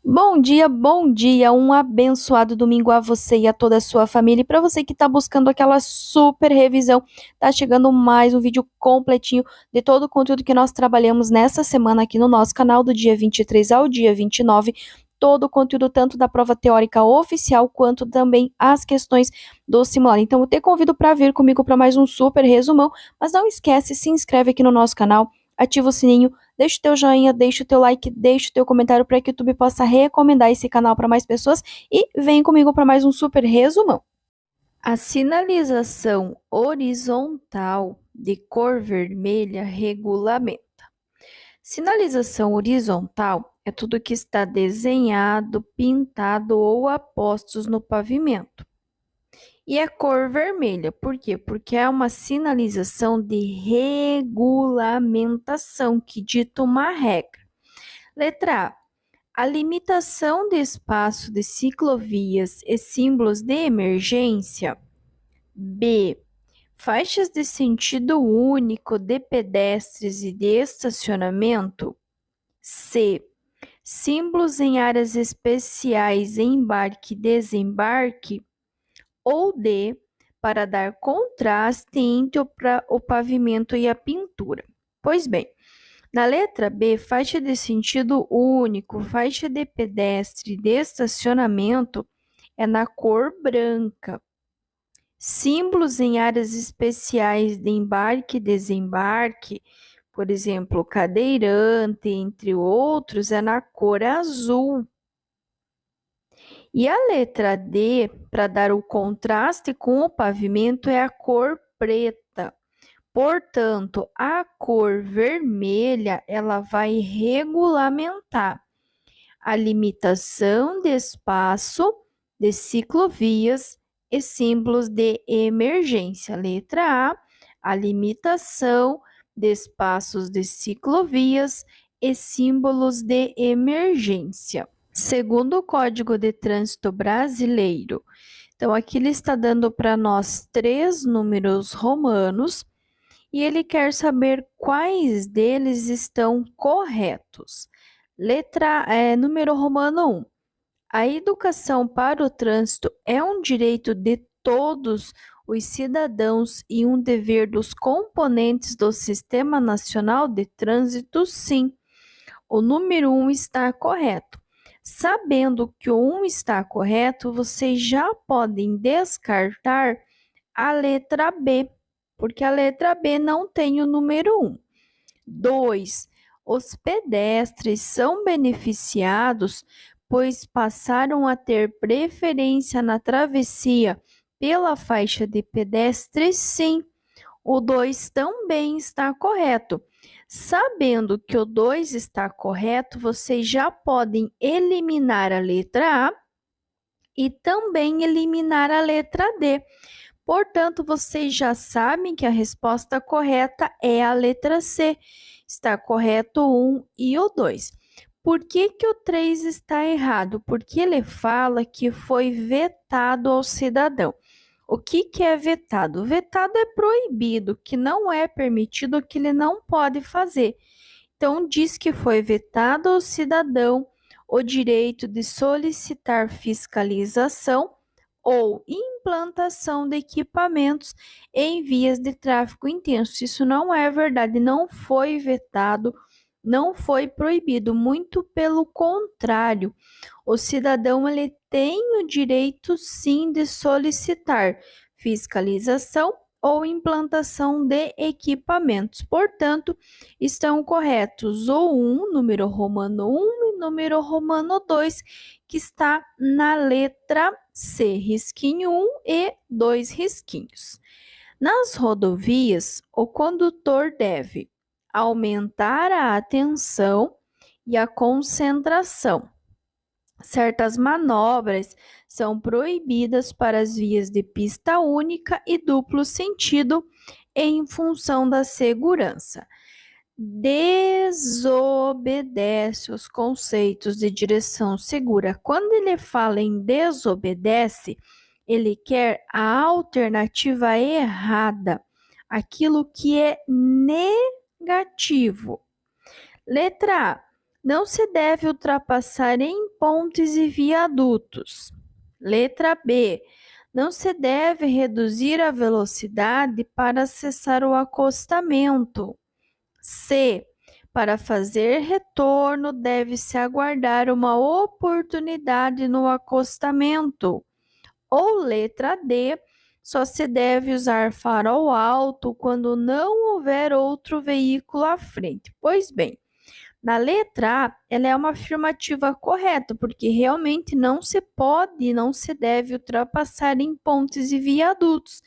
Bom dia, um abençoado domingo a você e a toda a sua família. E para você que está buscando aquela super revisão, tá chegando mais um vídeo completinho de todo o conteúdo que nós trabalhamos nessa semana aqui no nosso canal, do dia 23 ao dia 29. Todo o conteúdo, tanto da prova teórica oficial, quanto também as questões do simulado. Então, eu te convido para vir comigo para mais um super resumão, mas não esquece, se inscreve aqui no nosso canal, ativa o sininho, deixa o teu joinha, deixa o teu like, deixa o teu comentário para que o YouTube possa recomendar esse canal para mais pessoas e vem comigo para mais um super resumão. A sinalização horizontal de cor vermelha regulamenta. Sinalização horizontal é tudo que está desenhado, pintado ou a postos no pavimento. E a cor vermelha, por quê? Porque é uma sinalização de regulamentação que dita uma regra. Letra A. A limitação de espaço de ciclovias e símbolos de emergência. B. Faixas de sentido único de pedestres e de estacionamento. C. Símbolos em áreas especiais, embarque e desembarque. Ou D. Para dar contraste entre o pavimento e a pintura. Pois bem, na letra B, faixa de sentido único, faixa de pedestre de estacionamento é na cor branca. Símbolos em áreas especiais de embarque e desembarque, por exemplo, cadeirante, entre outros, é na cor azul. E a letra D, para dar o contraste com o pavimento, é a cor preta. Portanto, a cor vermelha, ela vai regulamentar a limitação de espaço de ciclovias e símbolos de emergência. Letra A limitação de espaços de ciclovias e símbolos de emergência. Segundo o Código de Trânsito Brasileiro, então aqui ele está dando para nós 3 números romanos e ele quer saber quais deles estão corretos. Número romano 1. A educação para o trânsito é um direito de todos os cidadãos e um dever dos componentes do Sistema Nacional de Trânsito? Sim. O número 1 está correto. Sabendo que o 1 está correto, vocês já podem descartar a letra B, porque a letra B não tem o número 1. 2. Os pedestres são beneficiados, pois passaram a ter preferência na travessia pela faixa de pedestres? Sim. O 2 também está correto. Sabendo que o 2 está correto, vocês já podem eliminar a letra A e também eliminar a letra D. Portanto, vocês já sabem que a resposta correta é a letra C. Está correto o 1 e o 2. Por que o 3 está errado? Porque ele fala que foi vetado ao cidadão. O que é vetado? Vetado é proibido, que não é permitido, que ele não pode fazer. Então, diz que foi vetado ao cidadão o direito de solicitar fiscalização ou implantação de equipamentos em vias de tráfego intenso. Isso não é verdade, não foi vetado, não foi proibido, muito pelo contrário. O cidadão ele tem o direito sim de solicitar fiscalização ou implantação de equipamentos. Portanto, estão corretos o 1, número romano 1 e número romano 2, que está na letra C, risquinho 1 e 2 risquinhos. Nas rodovias, o condutor deve aumentar a atenção e a concentração. Certas manobras são proibidas para as vias de pista única e duplo sentido em função da segurança. Desobedece os conceitos de direção segura. Quando ele fala em desobedece, ele quer a alternativa errada, aquilo que é negativo. Letra A. Não se deve ultrapassar em pontes e viadutos. Letra B. Não se deve reduzir a velocidade para acessar o acostamento. C. Para fazer retorno, deve-se aguardar uma oportunidade no acostamento. Ou letra D. Só se deve usar farol alto quando não houver outro veículo à frente. Pois bem, na letra A, ela é uma afirmativa correta, porque realmente não se pode e não se deve ultrapassar em pontes e viadutos.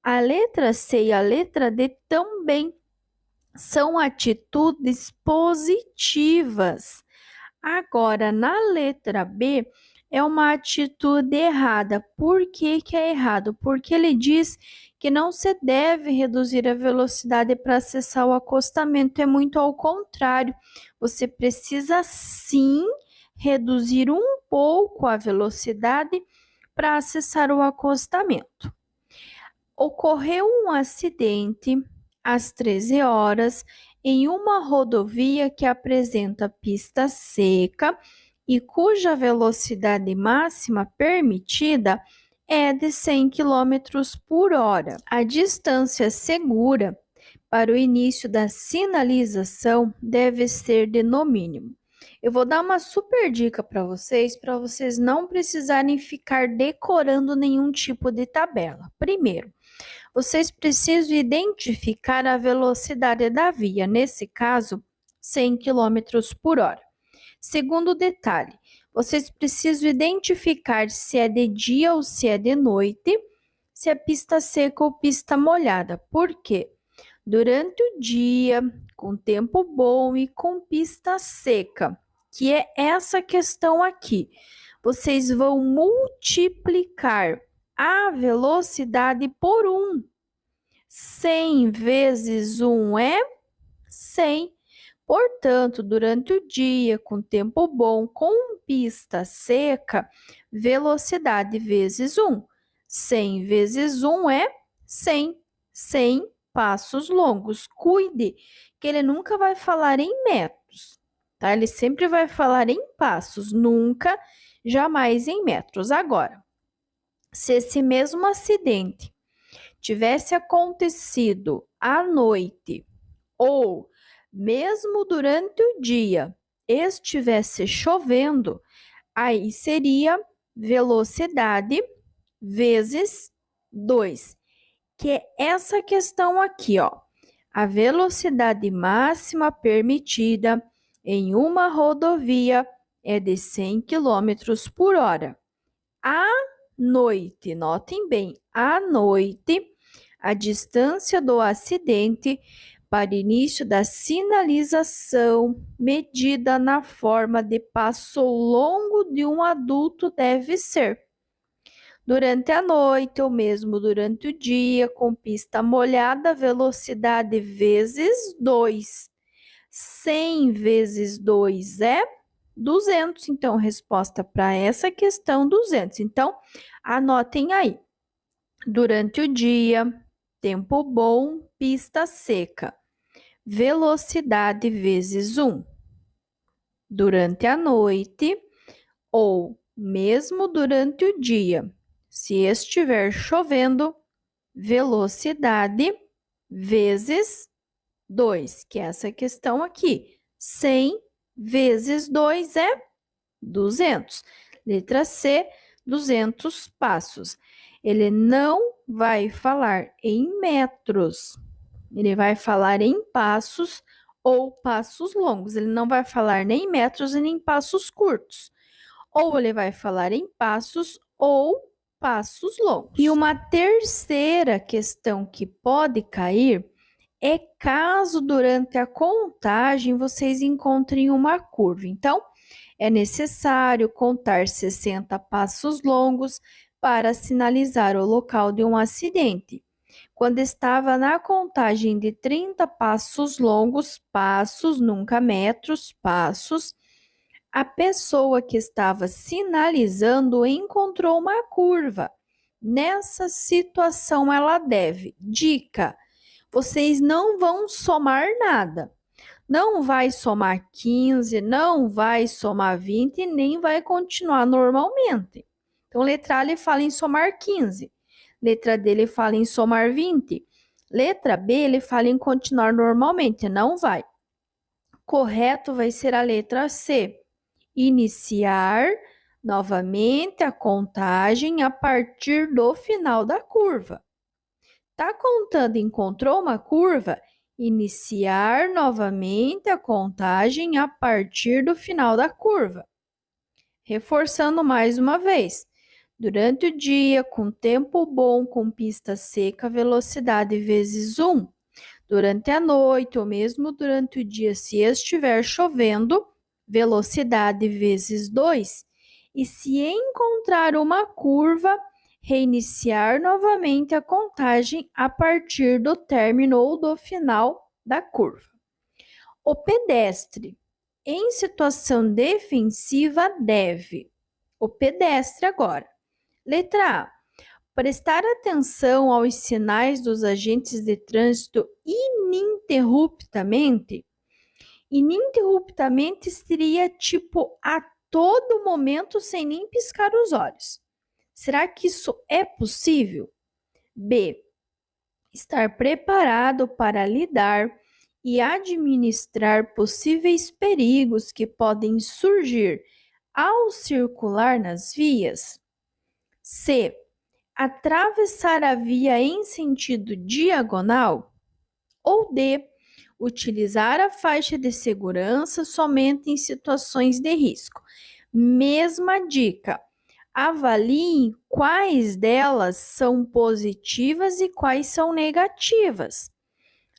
A letra C e a letra D também são atitudes positivas. Agora, na letra B, é uma atitude errada. Por que que é errado? Porque ele diz que não se deve reduzir a velocidade para acessar o acostamento. É muito ao contrário. Você precisa sim reduzir um pouco a velocidade para acessar o acostamento. Ocorreu um acidente às 13 horas em uma rodovia que apresenta pista seca e cuja velocidade máxima permitida é de 100 km por hora. A distância segura para o início da sinalização deve ser de no mínimo. Eu vou dar uma super dica para vocês não precisarem ficar decorando nenhum tipo de tabela. Primeiro, vocês precisam identificar a velocidade da via, nesse caso, 100 km por hora. Segundo detalhe, vocês precisam identificar se é de dia ou se é de noite, se é pista seca ou pista molhada. Por quê? Durante o dia, com tempo bom e com pista seca, que é essa questão aqui, vocês vão multiplicar a velocidade por 1. 100 vezes 1 é 100. Portanto, durante o dia, com tempo bom, com pista seca, velocidade vezes 1. 100 vezes 1 é 100. 100 passos longos. Cuide que ele nunca vai falar em metros, tá? Ele sempre vai falar em passos, nunca, jamais em metros. Agora, se esse mesmo acidente tivesse acontecido à noite ou mesmo durante o dia estivesse chovendo, aí seria velocidade vezes 2, que é essa questão aqui, ó. A velocidade máxima permitida em uma rodovia é de 100 km por hora. À noite, notem bem, à noite, a distância do acidente para início da sinalização medida na forma de passo longo de um adulto deve ser. Durante a noite ou mesmo durante o dia, com pista molhada, velocidade vezes 2. 100 vezes 2 é 200. Então, resposta para essa questão, 200. Então, anotem aí. Durante o dia, tempo bom, pista seca. Velocidade vezes 1. Durante a noite ou mesmo durante o dia, se estiver chovendo, velocidade vezes 2, que é essa questão aqui. 100 vezes 2 é 200. Letra C, 200 passos. Ele não vai falar em metros. Ele vai falar em passos ou passos longos. Ele não vai falar nem em metros e nem em passos curtos. Ou ele vai falar em passos ou passos longos. E uma terceira questão que pode cair é caso durante a contagem vocês encontrem uma curva. Então, é necessário contar 60 passos longos para sinalizar o local de um acidente. Quando estava na contagem de 30 passos longos, passos, nunca metros, passos, a pessoa que estava sinalizando encontrou uma curva. Nessa situação, ela deve. Dica: vocês não vão somar nada. Não vai somar 15, não vai somar 20, nem vai continuar normalmente. Então, letra A ele fala em somar 15. Letra D ele fala em somar 20. Letra B ele fala em continuar normalmente, não vai. Correto vai ser a letra C. Iniciar novamente a contagem a partir do final da curva. Tá contando, encontrou uma curva? Iniciar novamente a contagem a partir do final da curva. Reforçando mais uma vez. Durante o dia, com tempo bom, com pista seca, velocidade vezes 1. Durante a noite ou mesmo durante o dia, se estiver chovendo, velocidade vezes 2. E se encontrar uma curva, reiniciar novamente a contagem a partir do término ou do final da curva. O pedestre, em situação defensiva, deve. O pedestre agora. Letra A. Prestar atenção aos sinais dos agentes de trânsito ininterruptamente. Ininterruptamente seria tipo a todo momento sem nem piscar os olhos. Será que isso é possível? B. Estar preparado para lidar e administrar possíveis perigos que podem surgir ao circular nas vias. C. Atravessar a via em sentido diagonal. Ou D. Utilizar a faixa de segurança somente em situações de risco. Mesma dica. Avalie quais delas são positivas e quais são negativas.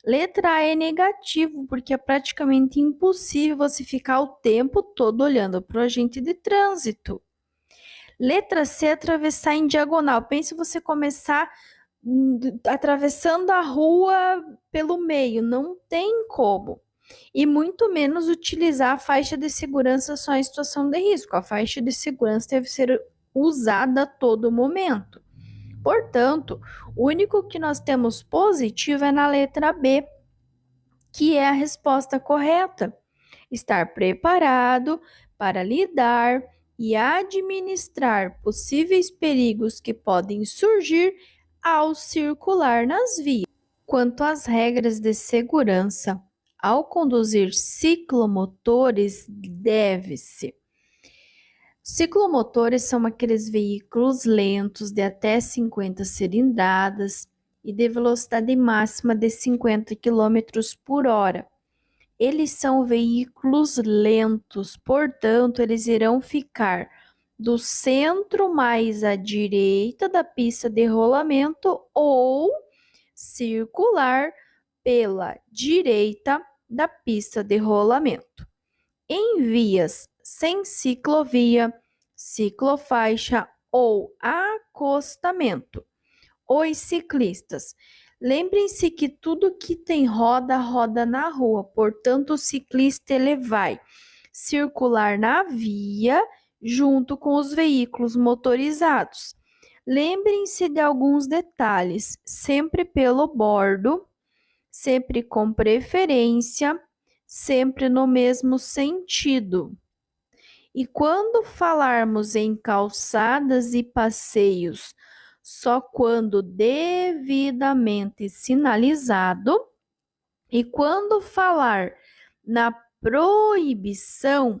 Letra A é negativo, porque é praticamente impossível você ficar o tempo todo olhando para o agente de trânsito. Letra C, atravessar em diagonal. Pense você começar atravessando a rua pelo meio, não tem como. E muito menos utilizar a faixa de segurança só em situação de risco. A faixa de segurança deve ser usada a todo momento. Portanto, o único que nós temos positivo é na letra B, que é a resposta correta. Estar preparado para lidar e administrar possíveis perigos que podem surgir ao circular nas vias. Quanto às regras de segurança, ao conduzir ciclomotores, deve-se. Ciclomotores são aqueles veículos lentos de até 50 cilindradas e de velocidade máxima de 50 km por hora. Eles são veículos lentos, portanto, eles irão ficar do centro mais à direita da pista de rolamento ou circular pela direita da pista de rolamento. Em vias sem ciclovia, ciclofaixa ou acostamento, os ciclistas. Lembrem-se que tudo que tem roda, roda na rua. Portanto, o ciclista ele vai circular na via junto com os veículos motorizados. Lembrem-se de alguns detalhes, sempre pelo bordo, sempre com preferência, sempre no mesmo sentido. E quando falarmos em calçadas e passeios, só quando devidamente sinalizado, e quando falar na proibição,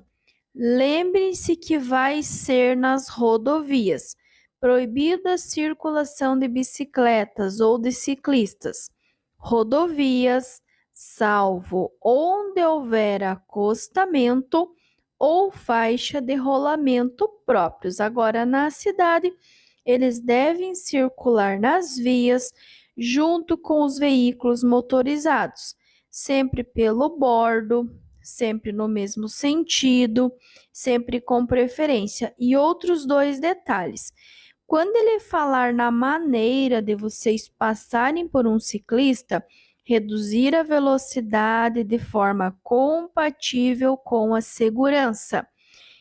lembre-se que vai ser nas rodovias. Proibida a circulação de bicicletas ou de ciclistas. Rodovias, salvo onde houver acostamento ou faixa de rolamento próprios. Agora, na cidade, eles devem circular nas vias junto com os veículos motorizados, sempre pelo bordo, sempre no mesmo sentido, sempre com preferência. E outros dois detalhes. Quando ele falar na maneira de vocês passarem por um ciclista, reduzir a velocidade de forma compatível com a segurança.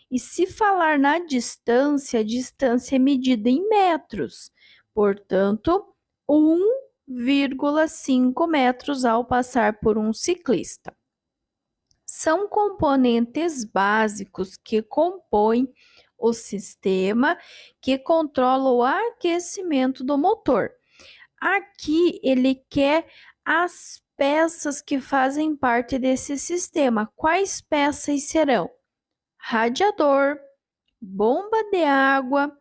E se falar na distância, a distância é medida em metros. Portanto, 1,5 metros ao passar por um ciclista. são componentes básicos que compõem o sistema que controla o aquecimento do motor. Aqui ele quer as peças que fazem parte desse sistema. Quais peças serão? Radiador, bomba de água,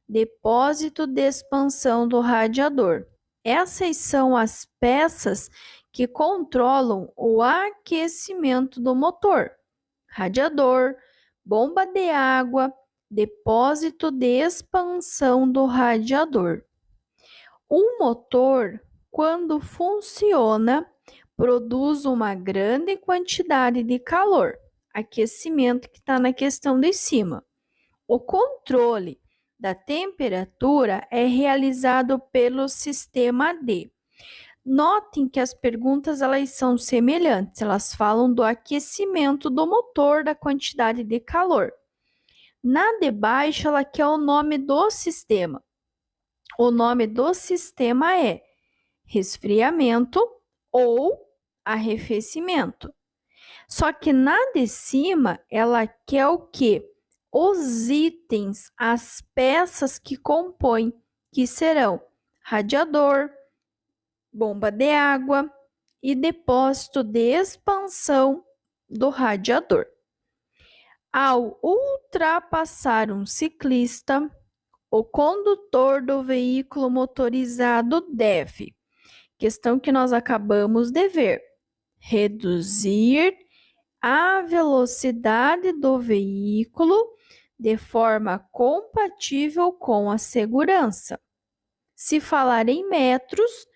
depósito de expansão do radiador. Essas são as peças que controlam o aquecimento do motor. Radiador, bomba de água, depósito de expansão do radiador. O motor, quando funciona, produz uma grande quantidade de calor, aquecimento que está na questão de cima. O controle da temperatura é realizado pelo sistema D. Notem que as perguntas elas são semelhantes, elas falam do aquecimento do motor, da quantidade de calor. Na de baixo, ela quer o nome do sistema. O nome do sistema é resfriamento ou arrefecimento. Só que na de cima, ela quer o quê? Os itens, as peças que compõem, que serão radiador, bomba de água e depósito de expansão do radiador. Ao ultrapassar um ciclista, o condutor do veículo motorizado deve, questão que nós acabamos de ver, reduzir a velocidade do veículo de forma compatível com a segurança. Se falar em metros,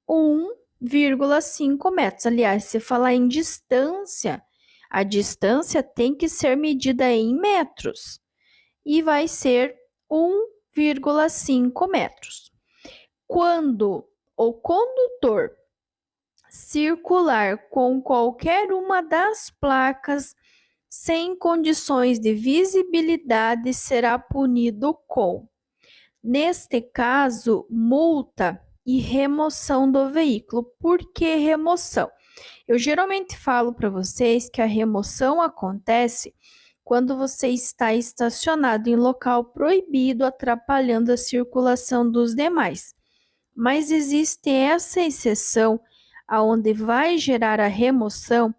1,5 metros. Aliás, se falar em distância, a distância tem que ser medida em metros e vai ser 1,5 metros. Quando o condutor circular com qualquer uma das placas sem condições de visibilidade, será punido com, neste caso, multa e remoção do veículo. Por que remoção? Eu geralmente falo para vocês que a remoção acontece quando você está estacionado em local proibido, atrapalhando a circulação dos demais. Mas existe essa exceção aonde vai gerar a remoção,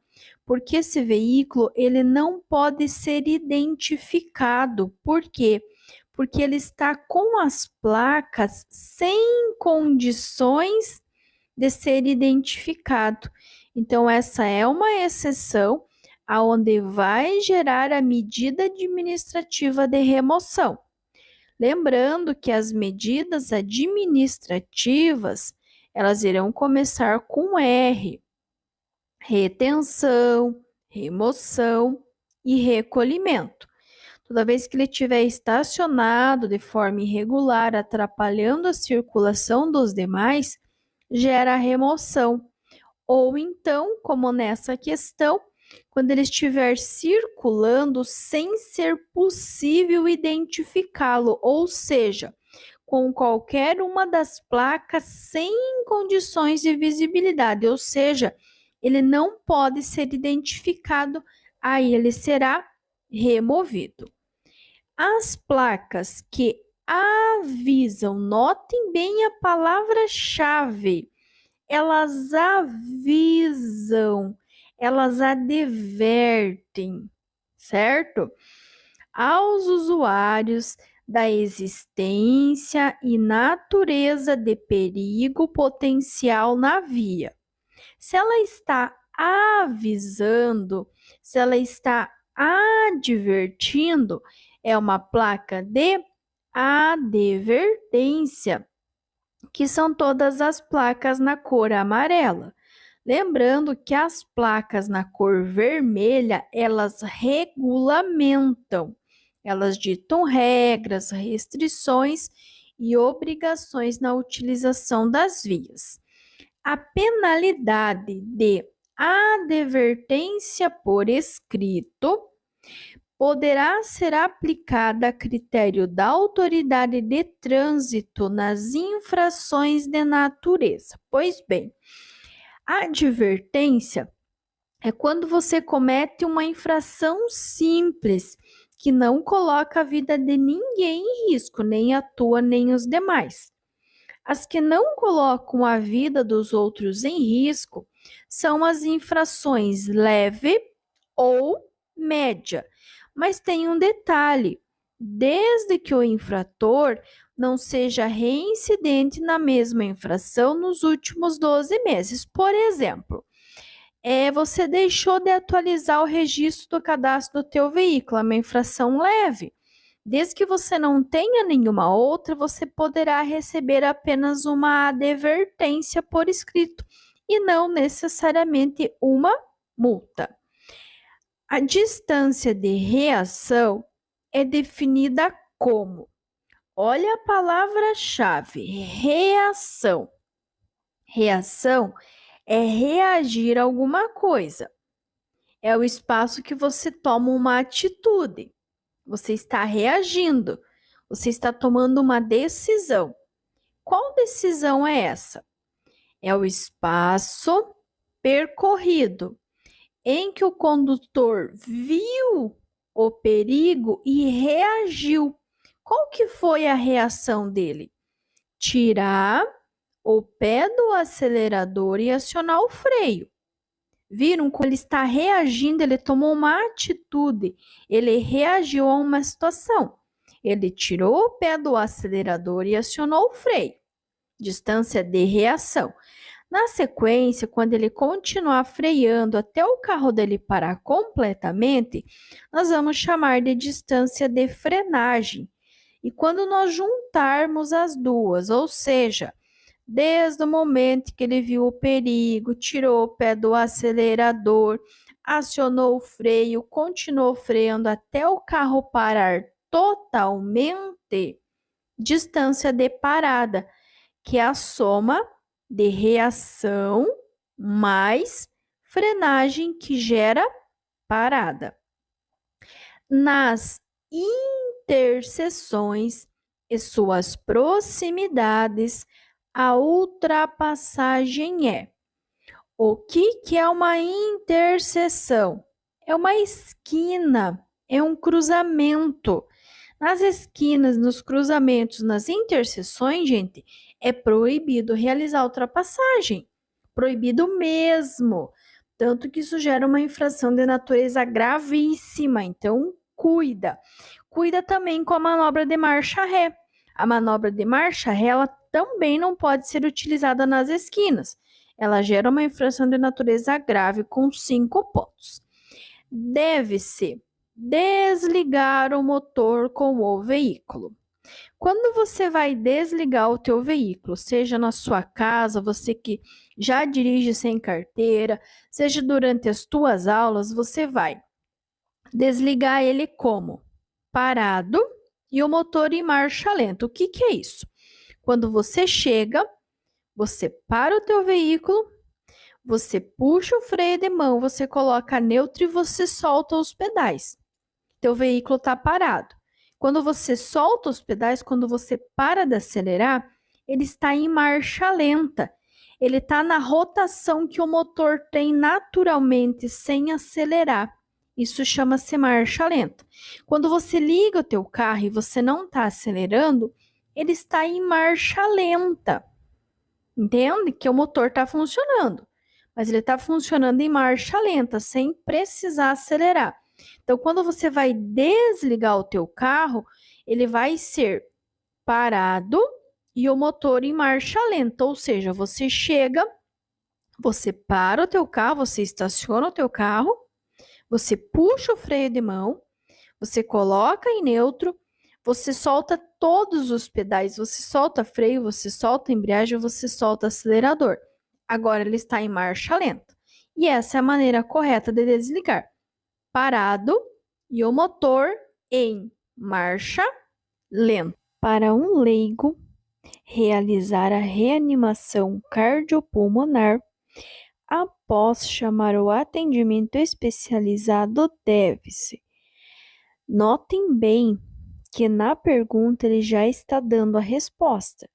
porque esse veículo ele não pode ser identificado. Por quê? Porque ele está com as placas sem condições de ser identificado. Então, essa é uma exceção aonde vai gerar a medida administrativa de remoção. Lembrando que as medidas administrativas, elas irão começar com R: retenção, remoção e recolhimento. Toda vez que ele estiver estacionado de forma irregular, atrapalhando a circulação dos demais, gera remoção. Ou então, como nessa questão, quando ele estiver circulando sem ser possível identificá-lo, ou seja, com qualquer uma das placas sem condições de visibilidade, ou seja, ele não pode ser identificado, aí ele será removido. As placas que avisam, notem bem a palavra-chave, elas avisam, elas advertem, certo? Aos usuários da existência e natureza de perigo potencial na via. Se ela está avisando, se ela está advertindo, é uma placa de advertência, que são todas as placas na cor amarela. Lembrando que as placas na cor vermelha, elas regulamentam, elas ditam regras, restrições e obrigações na utilização das vias. A penalidade de advertência por escrito poderá ser aplicada a critério da autoridade de trânsito nas infrações de natureza. Pois bem, a advertência é quando você comete uma infração simples, que não coloca a vida de ninguém em risco, nem a tua, nem os demais. As que não colocam a vida dos outros em risco são as infrações leve ou média. Mas tem um detalhe: desde que o infrator não seja reincidente na mesma infração nos últimos 12 meses. Por exemplo, você deixou de atualizar o registro do cadastro do teu veículo, é uma infração leve. Desde que você não tenha nenhuma outra, você poderá receber apenas uma advertência por escrito e não necessariamente uma multa. A distância de reação é definida como, olha a palavra-chave, reação. Reação é reagir a alguma coisa. É o espaço que você toma uma atitude. Você está reagindo. Você está tomando uma decisão. Qual decisão é essa? É o espaço percorrido em que o condutor viu o perigo e reagiu. Qual que foi a reação dele? Tirar o pé do acelerador e acionar o freio. Viram como ele está reagindo? Ele tomou uma atitude, ele reagiu a uma situação. Ele tirou o pé do acelerador e acionou o freio. Distância de reação. Na sequência, quando ele continuar freando até o carro dele parar completamente, nós vamos chamar de distância de frenagem. E quando nós juntarmos as duas, ou seja, desde o momento que ele viu o perigo, tirou o pé do acelerador, acionou o freio, continuou freando até o carro parar totalmente, distância de parada, que é a soma de reação mais frenagem que gera parada. Nas interseções e suas proximidades, a ultrapassagem é. O que é uma interseção? É uma esquina, é um cruzamento. Nas esquinas, nos cruzamentos, nas interseções, gente, é proibido realizar ultrapassagem. Proibido mesmo. Tanto que isso gera uma infração de natureza gravíssima. Então, cuida. Cuida também com a manobra de marcha ré. A manobra de marcha ré, ela também não pode ser utilizada nas esquinas. Ela gera uma infração de natureza grave com 5 pontos. Deve-se desligar o motor com o veículo. Quando você vai desligar o teu veículo, seja na sua casa, você que já dirige sem carteira, seja durante as tuas aulas, você vai desligar ele como? Parado e o motor em marcha lenta. O que é isso? Quando você chega, você para o teu veículo, você puxa o freio de mão, você coloca neutro e você solta os pedais. Teu veículo está parado. Quando você solta os pedais, quando você para de acelerar, ele está em marcha lenta. Ele está na rotação que o motor tem naturalmente sem acelerar. Isso chama-se marcha lenta. Quando você liga o teu carro e você não está acelerando, ele está em marcha lenta. Entende? Que o motor está funcionando, mas ele está funcionando em marcha lenta, sem precisar acelerar. Então, quando você vai desligar o teu carro, ele vai ser parado e o motor em marcha lenta, ou seja, você chega, você para o teu carro, você estaciona o teu carro, você puxa o freio de mão, você coloca em neutro, você solta todos os pedais, você solta freio, você solta embreagem, você solta acelerador. Agora ele está em marcha lenta. E essa é a maneira correta de desligar. Parado e o motor em marcha lenta. Para um leigo, realizar a reanimação cardiopulmonar após chamar o atendimento especializado deve-se. Notem bem que na pergunta ele já está dando a resposta.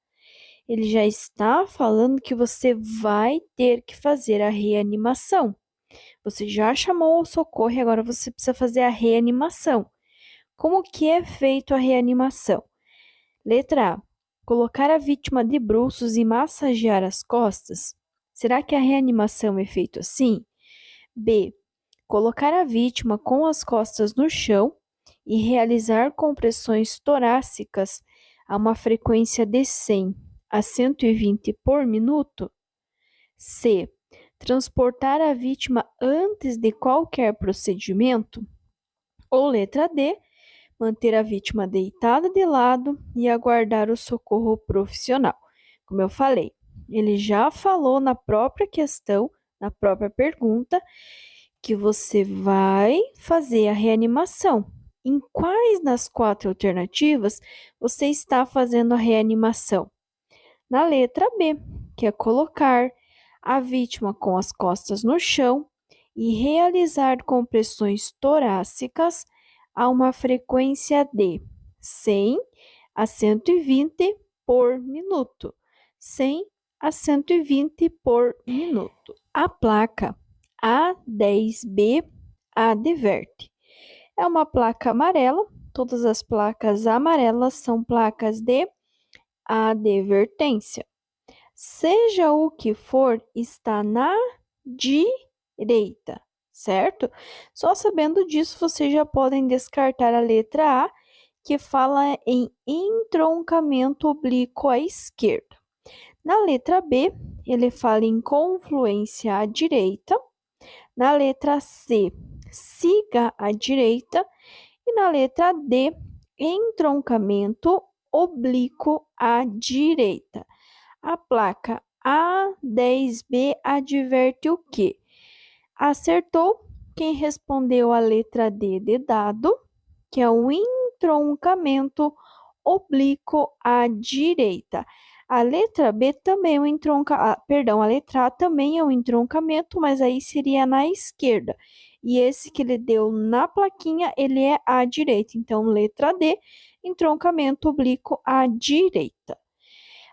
Ele já está falando que você vai ter que fazer a reanimação. Você já chamou o socorro e agora você precisa fazer a reanimação. Como que é feito a reanimação? Letra A. Colocar a vítima de bruços e massagear as costas. Será que a reanimação é feita assim? B. Colocar a vítima com as costas no chão e realizar compressões torácicas a uma frequência de 100 a 120 por minuto. C. Transportar a vítima antes de qualquer procedimento. Ou letra D. Manter a vítima deitada de lado e aguardar o socorro profissional. Como eu falei, ele já falou na própria questão, na própria pergunta, que você vai fazer a reanimação. Em quais das 4 alternativas você está fazendo a reanimação? Na letra B, que é colocar a vítima com as costas no chão e realizar compressões torácicas a uma frequência de 100 a 120 por minuto. 100 a 120 por minuto. A placa A10B adverte. É uma placa amarela. Todas as placas amarelas são placas de advertência. Seja o que for, está na direita, certo? Só sabendo disso, vocês já podem descartar a letra A, que fala em entroncamento oblíquo à esquerda. Na letra B, ele fala em confluência à direita. Na letra C, siga à direita. E na letra D, entroncamento oblíquo à direita. A placa A10B adverte o quê? Acertou quem respondeu a letra D de dado, que é o entroncamento oblíquo à direita. A letra B também é um a letra A também é um entroncamento, mas aí seria na esquerda. E esse que ele deu na plaquinha, ele é à direita. Então, letra D, entroncamento oblíquo à direita.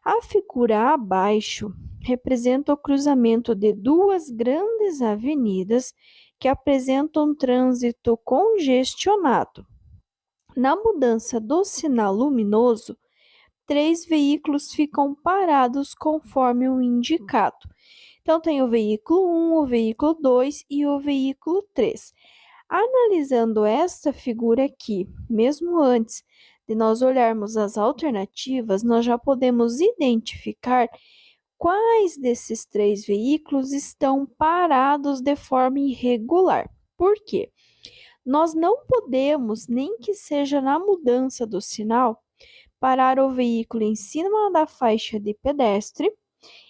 A figura abaixo representa o cruzamento de duas grandes avenidas que apresentam um trânsito congestionado. Na mudança do sinal luminoso, 3 veículos ficam parados conforme o indicado. Então, tem o veículo 1, o veículo 2 e o veículo 3. Analisando esta figura aqui, mesmo antes de nós olharmos as alternativas, nós já podemos identificar quais desses 3 veículos estão parados de forma irregular. Por quê? Nós não podemos, nem que seja na mudança do sinal, parar o veículo em cima da faixa de pedestre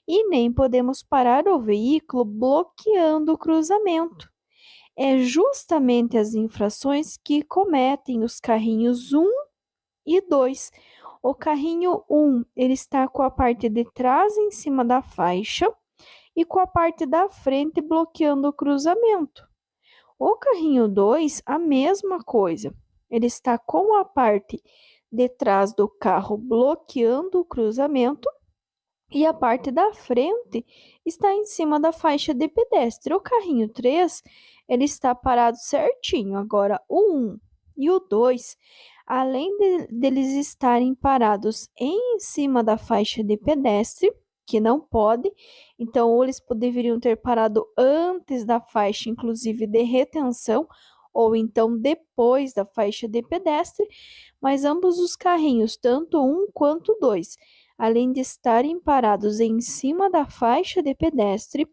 e nem podemos parar o veículo bloqueando o cruzamento. É justamente as infrações que cometem os carrinhos 1 e 2. O carrinho 1, ele está com a parte de trás em cima da faixa e com a parte da frente bloqueando o cruzamento. O carrinho 2, a mesma coisa. Ele está com a parte de trás do carro bloqueando o cruzamento e a parte da frente está em cima da faixa de pedestre. O carrinho 3, ele está parado certinho. Agora, o 1 e o 2, além deles estarem parados em cima da faixa de pedestre, que não pode, então ou eles poderiam ter parado antes da faixa, inclusive de retenção, ou então depois da faixa de pedestre, mas ambos os carrinhos, tanto um quanto dois, além de estarem parados em cima da faixa de pedestre,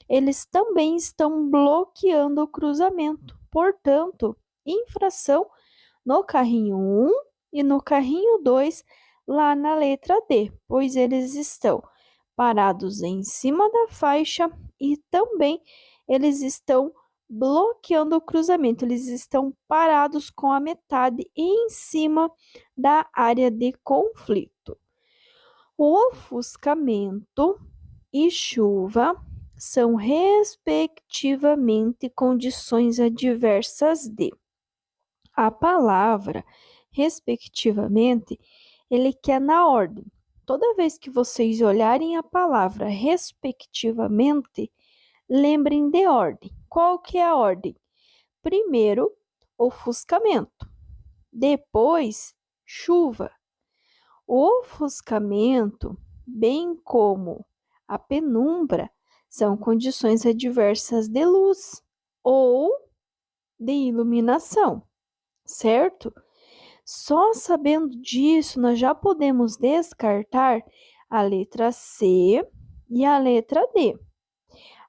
eles também estão bloqueando o cruzamento. Portanto, infração no carrinho 1 e no carrinho 2, lá na letra D, pois eles estão parados em cima da faixa e também eles estão bloqueando o cruzamento, eles estão parados com a metade em cima da área de conflito. O ofuscamento e chuva são, respectivamente, condições adversas de. A palavra, respectivamente, ele quer na ordem. Toda vez que vocês olharem a palavra respectivamente, lembrem de ordem. qual que é a ordem? Primeiro, ofuscamento, depois, chuva. O ofuscamento, bem como a penumbra, são condições adversas de luz ou de iluminação, certo? Só sabendo disso, nós já podemos descartar a letra C e a letra D.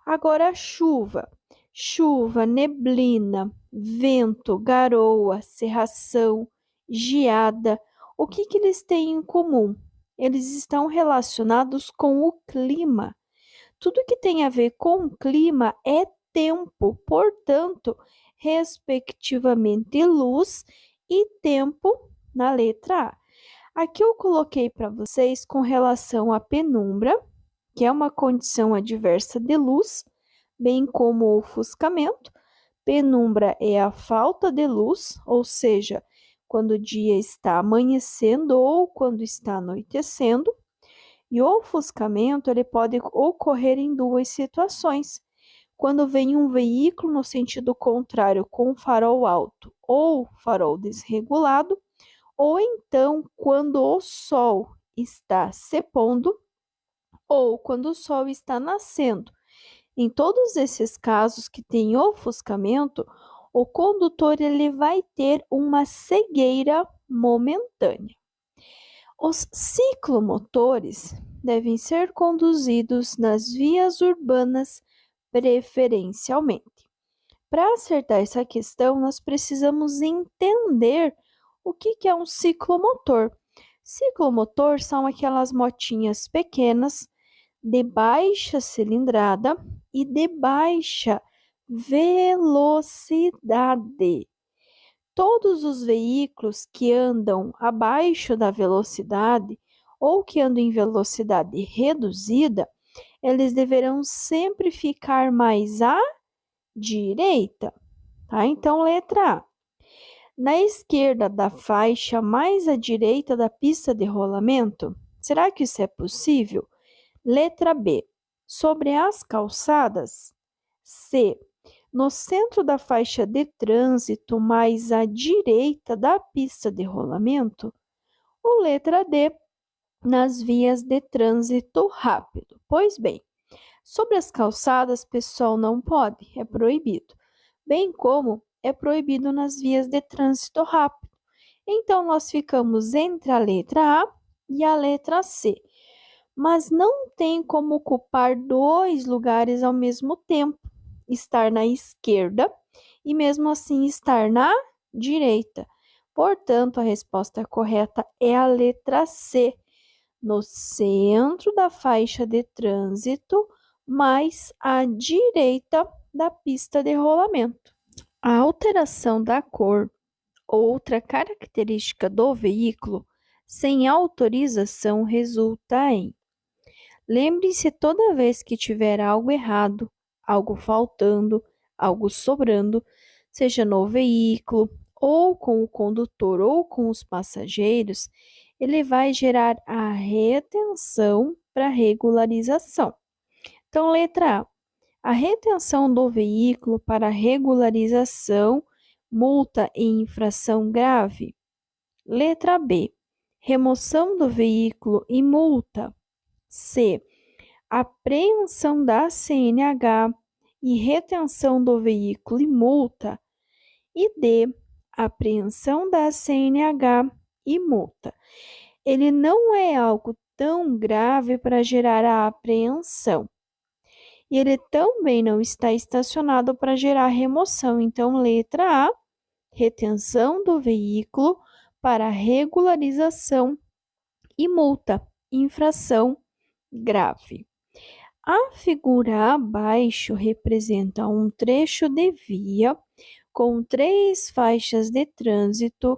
Agora, a chuva. Chuva, neblina, vento, garoa, cerração, geada. O que eles têm em comum? Eles estão relacionados com o clima. Tudo que tem a ver com o clima é tempo, portanto, respectivamente, luz e tempo na letra A. Aqui eu coloquei para vocês com relação à penumbra, que é uma condição adversa de luz, bem como o ofuscamento. Penumbra é a falta de luz, ou seja, quando o dia está amanhecendo ou quando está anoitecendo. E o ofuscamento ele pode ocorrer em duas situações. Quando vem um veículo no sentido contrário com farol alto ou farol desregulado, ou então quando o sol está se pondo ou quando o sol está nascendo. Em todos esses casos que tem ofuscamento, o condutor ele vai ter uma cegueira momentânea. Os ciclomotores devem ser conduzidos nas vias urbanas preferencialmente. Para acertar essa questão, nós precisamos entender o que é um ciclomotor. Ciclomotor são aquelas motinhas pequenas de baixa cilindrada e de baixa velocidade. Todos os veículos que andam abaixo da velocidade ou que andam em velocidade reduzida, eles deverão sempre ficar mais à direita, tá? Então, letra A. Na esquerda da faixa mais à direita da pista de rolamento, será que isso é possível? Letra B. Sobre as calçadas. C. No centro da faixa de trânsito mais à direita da pista de rolamento. Ou letra D. Nas vias de trânsito rápido. Pois bem, sobre as calçadas, pessoal, não pode, é proibido. Bem como é proibido nas vias de trânsito rápido. Então, nós ficamos entre a letra A e a letra C. Mas não tem como ocupar dois lugares ao mesmo tempo, estar na esquerda e mesmo assim estar na direita. Portanto, a resposta correta é a letra C, no centro da faixa de trânsito, mais à direita da pista de rolamento. A alteração da cor, outra característica do veículo, sem autorização resulta em: lembre-se toda vez que tiver algo errado, algo faltando, algo sobrando, seja no veículo, ou com o condutor ou com os passageiros, ele vai gerar a retenção para regularização. Então, letra A. A retenção do veículo para regularização, multa em infração grave. Letra B. Remoção do veículo e multa. C. Apreensão da CNH e retenção do veículo e multa. E D. Apreensão da CNH e multa. Ele não é algo tão grave para gerar a apreensão. E ele também não está estacionado para gerar remoção. Então, letra A, retenção do veículo para regularização e multa, infração grave. A figura abaixo representa um trecho de via com 3 faixas de trânsito,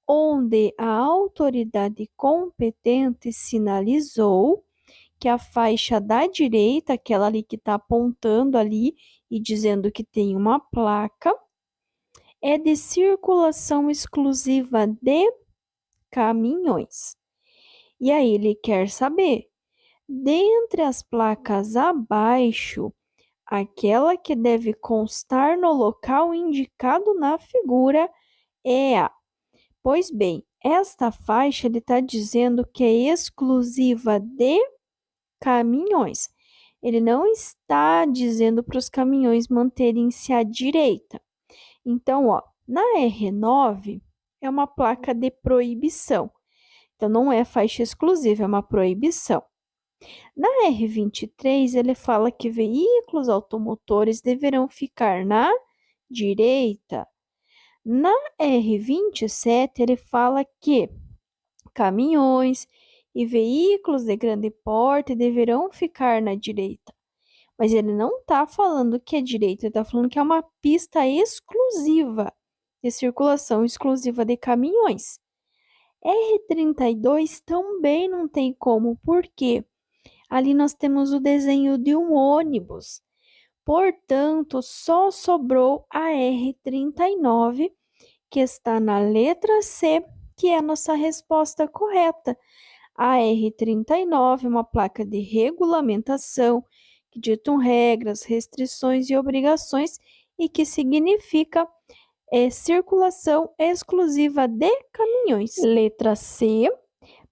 onde a autoridade competente sinalizou que a faixa da direita, aquela ali que está apontando ali e dizendo que tem uma placa, é de circulação exclusiva de caminhões. E aí ele quer saber, dentre as placas abaixo, Aquela que deve constar no local indicado na figura é a. Pois bem, esta faixa ele está dizendo que é exclusiva de caminhões. Ele não está dizendo para os caminhões manterem-se à direita. Então, ó, na R9 é uma placa de proibição. Então, não é faixa exclusiva, é uma proibição. Na R23, ele fala que veículos automotores deverão ficar na direita. Na R27, ele fala que caminhões e veículos de grande porte deverão ficar na direita. Mas ele não está falando que é direita, ele está falando que é uma pista exclusiva de circulação exclusiva de caminhões. R32 também não tem como, porque ali nós temos o desenho de um ônibus. Portanto, só sobrou a R39, que está na letra C, que é a nossa resposta correta. A R39 é uma placa de regulamentação que ditam regras, restrições e obrigações e que significa circulação exclusiva de caminhões. Letra C,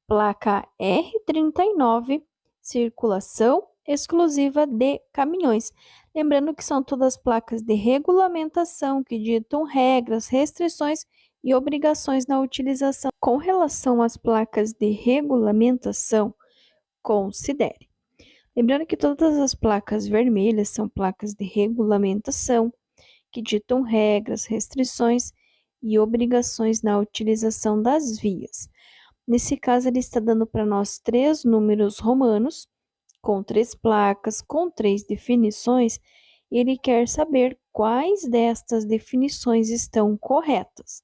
placa R39, circulação exclusiva de caminhões. Lembrando que são todas placas de regulamentação que ditam regras, restrições e obrigações na utilização. Com relação às placas de regulamentação, considere. Lembrando que todas as placas vermelhas são placas de regulamentação que ditam regras, restrições e obrigações na utilização das vias. Nesse caso, ele está dando para nós 3 números romanos, com 3 placas, com 3 definições, e ele quer saber quais destas definições estão corretas.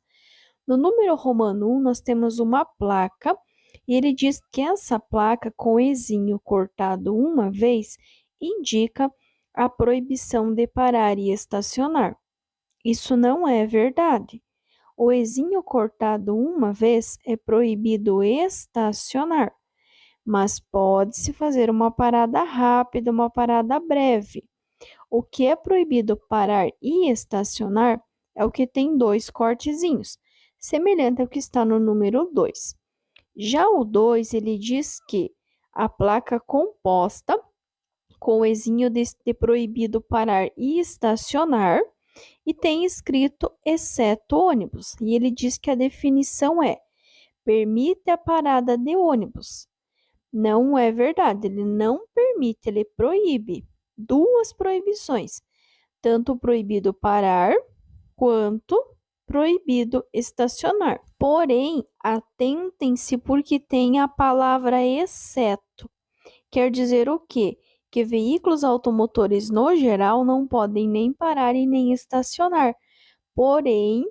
No número romano 1, nós temos uma placa, e ele diz que essa placa, com ezinho cortado uma vez, indica a proibição de parar e estacionar. Isso não é verdade. O ezinho cortado uma vez é proibido estacionar, mas pode-se fazer uma parada rápida, uma parada breve. O que é proibido parar e estacionar é o que tem 2 cortezinhos, semelhante ao que está no número 2. Já o 2, ele diz que a placa composta com o ezinho de proibido parar e estacionar e tem escrito exceto ônibus. E ele diz que a definição é permite a parada de ônibus. Não é verdade, ele não permite, ele proíbe. 2 proibições, tanto proibido parar quanto proibido estacionar. Porém, atentem-se porque tem a palavra exceto. Quer dizer o quê? Que veículos automotores no geral não podem nem parar e nem estacionar. Porém,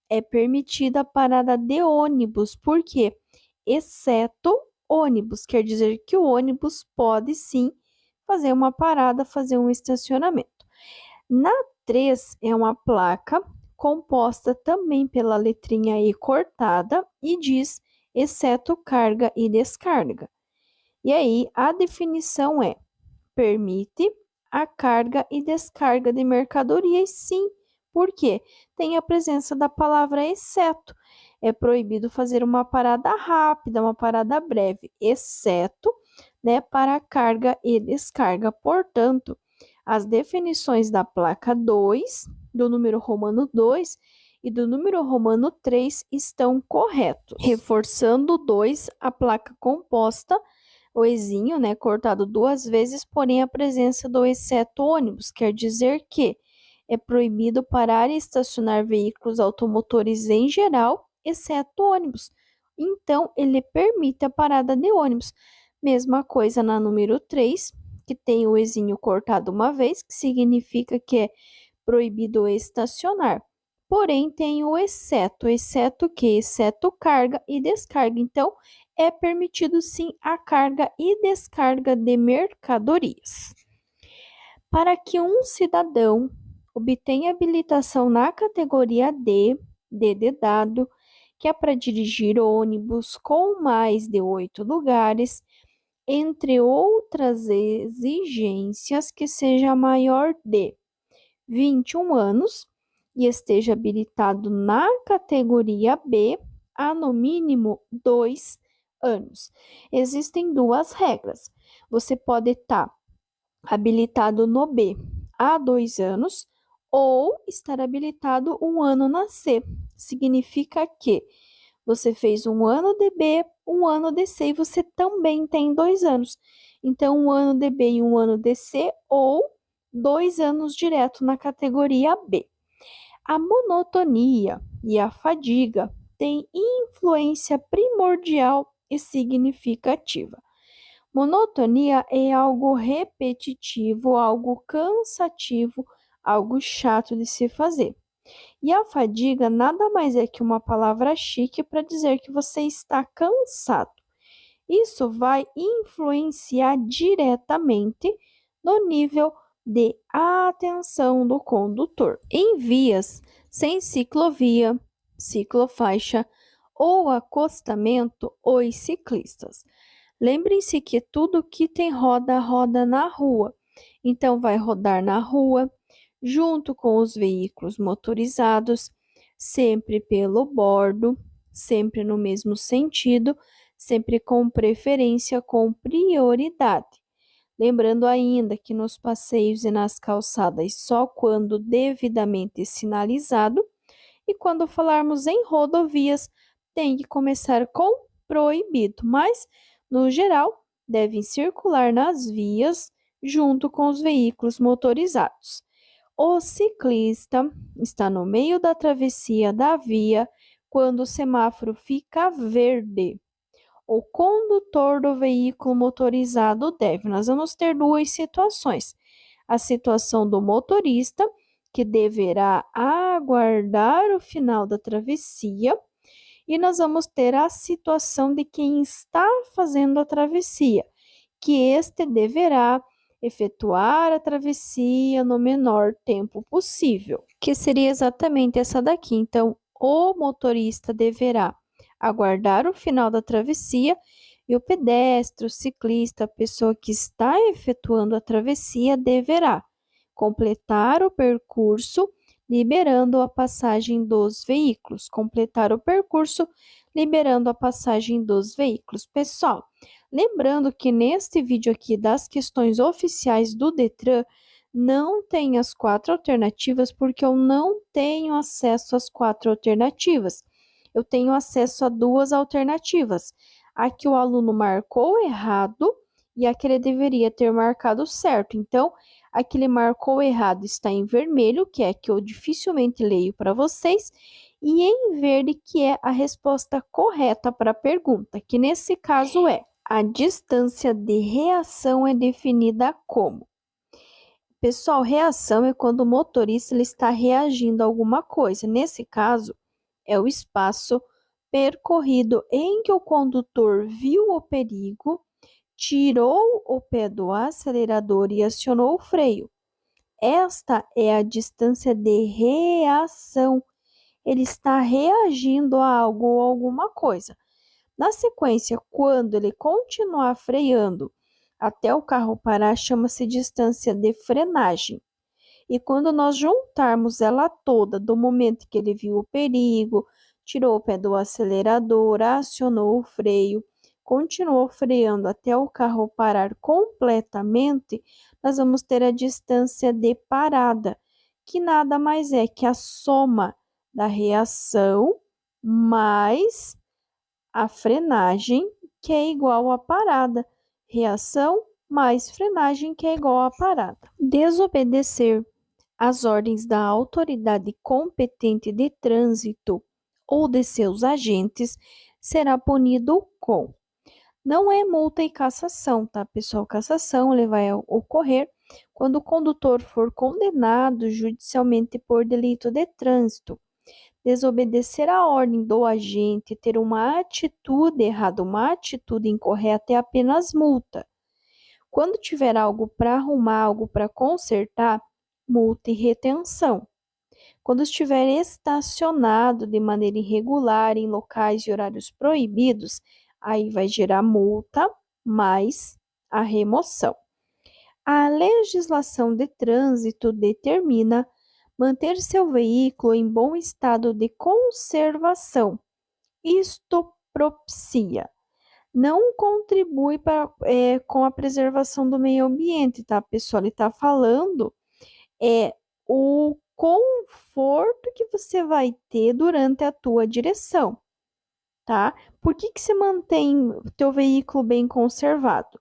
é permitida a parada de ônibus. Por quê? Exceto ônibus. Quer dizer que o ônibus pode sim fazer uma parada, fazer um estacionamento. Na 3 é uma placa composta também pela letrinha E cortada e diz exceto carga e descarga. E aí a definição é permite a carga e descarga de mercadorias, sim. Por quê? Tem a presença da palavra exceto. É proibido fazer uma parada rápida, uma parada breve, exceto, né, para carga e descarga. Portanto, as definições da placa 2, do número romano 2 e do número romano 3 estão corretos. Reforçando o 2, a placa composta, o ezinho, né, cortado 2 vezes, porém a presença do exceto ônibus, quer dizer que é proibido parar e estacionar veículos automotores em geral, exceto ônibus. Então, ele permite a parada de ônibus. Mesma coisa na número 3, que tem o ezinho cortado uma vez, que significa que é proibido estacionar. Porém, tem o exceto. Exceto o quê? Exceto carga e descarga. Então, é permitido sim a carga e descarga de mercadorias. Para que um cidadão obtenha habilitação na categoria D, D de dado, que é para dirigir ônibus com mais de 8 lugares, entre outras exigências, que seja maior de 21 anos e esteja habilitado na categoria B há no mínimo 2 anos. Existem duas regras. Você pode estar habilitado no B há 2 anos ou estar habilitado um ano na C. Significa que você fez um ano de B, um ano de C e você também tem 2 anos. Então, um ano de B e um ano de C ou 2 anos direto na categoria B. A monotonia e a fadiga têm influência primordial e significativa. Monotonia é algo repetitivo, algo cansativo, algo chato de se fazer. E a fadiga nada mais é que uma palavra chique para dizer que você está cansado. Isso vai influenciar diretamente no nível de atenção do condutor. Em vias sem ciclovia, ciclofaixa ou acostamento, os ciclistas. Lembrem-se que tudo que tem roda, roda na rua. Então, vai rodar na rua, junto com os veículos motorizados, sempre pelo bordo, sempre no mesmo sentido, sempre com preferência, com prioridade. Lembrando ainda que nos passeios e nas calçadas só quando devidamente sinalizado, e quando falarmos em rodovias, tem que começar com proibido, mas, no geral, devem circular nas vias junto com os veículos motorizados. O ciclista está no meio da travessia da via quando o semáforo fica verde. O condutor do veículo motorizado deve. Nós vamos ter duas situações. A situação do motorista, que deverá aguardar o final da travessia, e nós vamos ter a situação de quem está fazendo a travessia, que este deverá efetuar a travessia no menor tempo possível, que seria exatamente essa daqui. Então, o motorista deverá aguardar o final da travessia e o pedestre, o ciclista, a pessoa que está efetuando a travessia deverá completar o percurso liberando a passagem dos veículos. Completar o percurso liberando a passagem dos veículos. Pessoal, lembrando que neste vídeo aqui das questões oficiais do Detran, não tem as 4 alternativas porque eu não tenho acesso às 4 alternativas. Eu tenho acesso a 2 alternativas. A que o aluno marcou errado e a que ele deveria ter marcado certo. Então, a que ele marcou errado está em vermelho, que é que eu dificilmente leio para vocês, e em verde, que é a resposta correta para a pergunta, que nesse caso é: a distância de reação é definida como? Pessoal, reação é quando o motorista ele está reagindo a alguma coisa. Nesse caso, é o espaço percorrido em que o condutor viu o perigo, tirou o pé do acelerador e acionou o freio. Esta é a distância de reação. Ele está reagindo a algo ou alguma coisa. Na sequência, quando ele continuar freando até o carro parar, chama-se distância de frenagem. E quando nós juntarmos ela toda, do momento que ele viu o perigo, tirou o pé do acelerador, acionou o freio, continuou freando até o carro parar completamente, nós vamos ter a distância de parada, que nada mais é que a soma da reação mais a frenagem, que é igual à parada. Reação mais frenagem, que é igual à parada. Desobedecer as ordens da autoridade competente de trânsito ou de seus agentes será punido com. Não é multa e cassação, tá, pessoal? Cassação ele vai ocorrer quando o condutor for condenado judicialmente por delito de trânsito. Desobedecer a ordem do agente, ter uma atitude errada, uma atitude incorreta é apenas multa. Quando tiver algo para arrumar, algo para consertar, multa e retenção. Quando estiver estacionado de maneira irregular em locais e horários proibidos, aí vai gerar multa, mais a remoção. A legislação de trânsito determina manter seu veículo em bom estado de conservação. Isto propicia. Não contribui com a preservação do meio ambiente, tá, pessoal? Ele está falando o conforto que você vai ter durante a tua direção, tá? Por que você mantém o teu veículo bem conservado?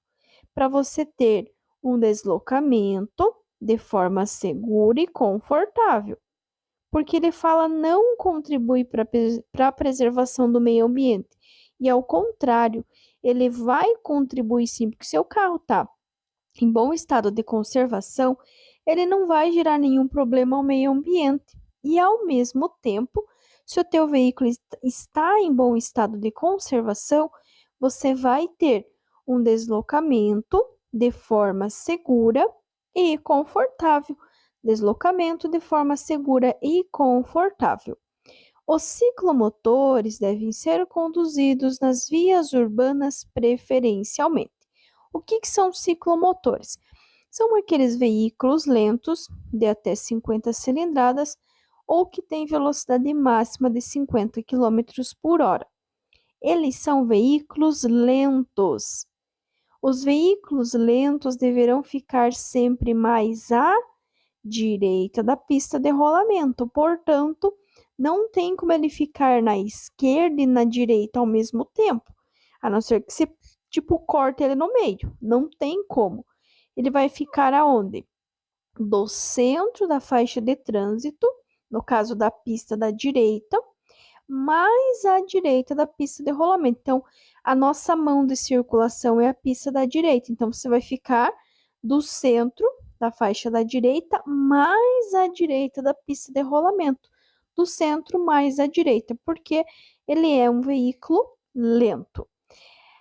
Para você ter um deslocamento de forma segura e confortável. Porque ele fala não contribui para a preservação do meio ambiente. E ao contrário, ele vai contribuir sim, porque seu carro está em bom estado de conservação, ele não vai gerar nenhum problema ao meio ambiente. E ao mesmo tempo, se o teu veículo está em bom estado de conservação, você vai ter um deslocamento de forma segura e confortável. Deslocamento de forma segura e confortável. Os ciclomotores devem ser conduzidos nas vias urbanas preferencialmente. O que são ciclomotores? São aqueles veículos lentos de até 50 cilindradas ou que têm velocidade máxima de 50 km por hora. Eles são veículos lentos. Os veículos lentos deverão ficar sempre mais à direita da pista de rolamento, portanto, não tem como ele ficar na esquerda e na direita ao mesmo tempo, a não ser que você, corte ele no meio, não tem como. Ele vai ficar aonde? Do centro da faixa de trânsito, no caso da pista da direita, mais à direita da pista de rolamento. Então, a nossa mão de circulação é a pista da direita, então você vai ficar do centro da faixa da direita mais à direita da pista de rolamento, do centro mais à direita, porque ele é um veículo lento.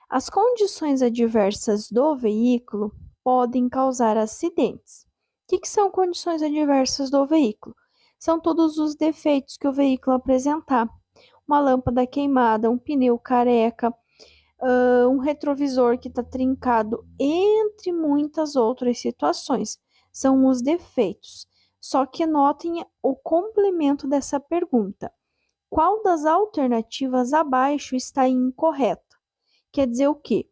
As condições adversas do veículo podem causar acidentes. O que são condições adversas do veículo? São todos os defeitos que o veículo apresentar. Uma lâmpada queimada, um pneu careca, um retrovisor que está trincado, entre muitas outras situações. São os defeitos. Só que notem o complemento dessa pergunta. Qual das alternativas abaixo está incorreta? Quer dizer o quê?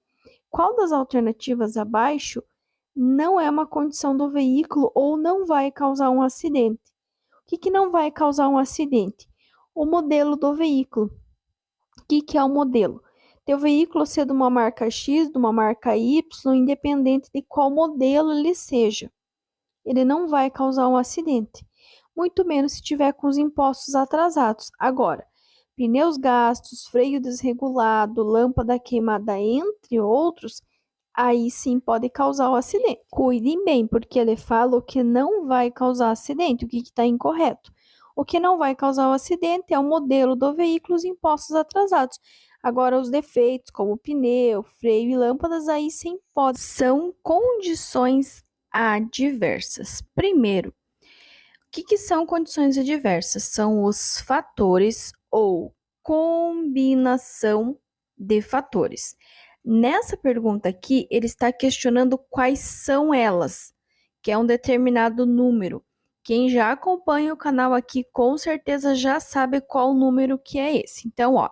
Qual das alternativas abaixo não é uma condição do veículo ou não vai causar um acidente? O que não vai causar um acidente? O modelo do veículo. O que é o modelo? Teu veículo ser de uma marca X, de uma marca Y, independente de qual modelo ele seja. Ele não vai causar um acidente. Muito menos se tiver com os impostos atrasados. Agora, pneus gastos, freio desregulado, lâmpada queimada, entre outros, aí sim pode causar o acidente. Cuidem bem, porque ele fala o que não vai causar acidente, o que está incorreto. O que não vai causar o acidente é o modelo do veículo, os impostos atrasados. Agora, os defeitos, como pneu, freio e lâmpadas, aí sim pode. São condições adversas. Primeiro, o que são condições adversas? São os fatores ou combinação de fatores. Nessa pergunta aqui, ele está questionando quais são elas, que é um determinado número. Quem já acompanha o canal aqui, com certeza já sabe qual número que é esse. Então, ó,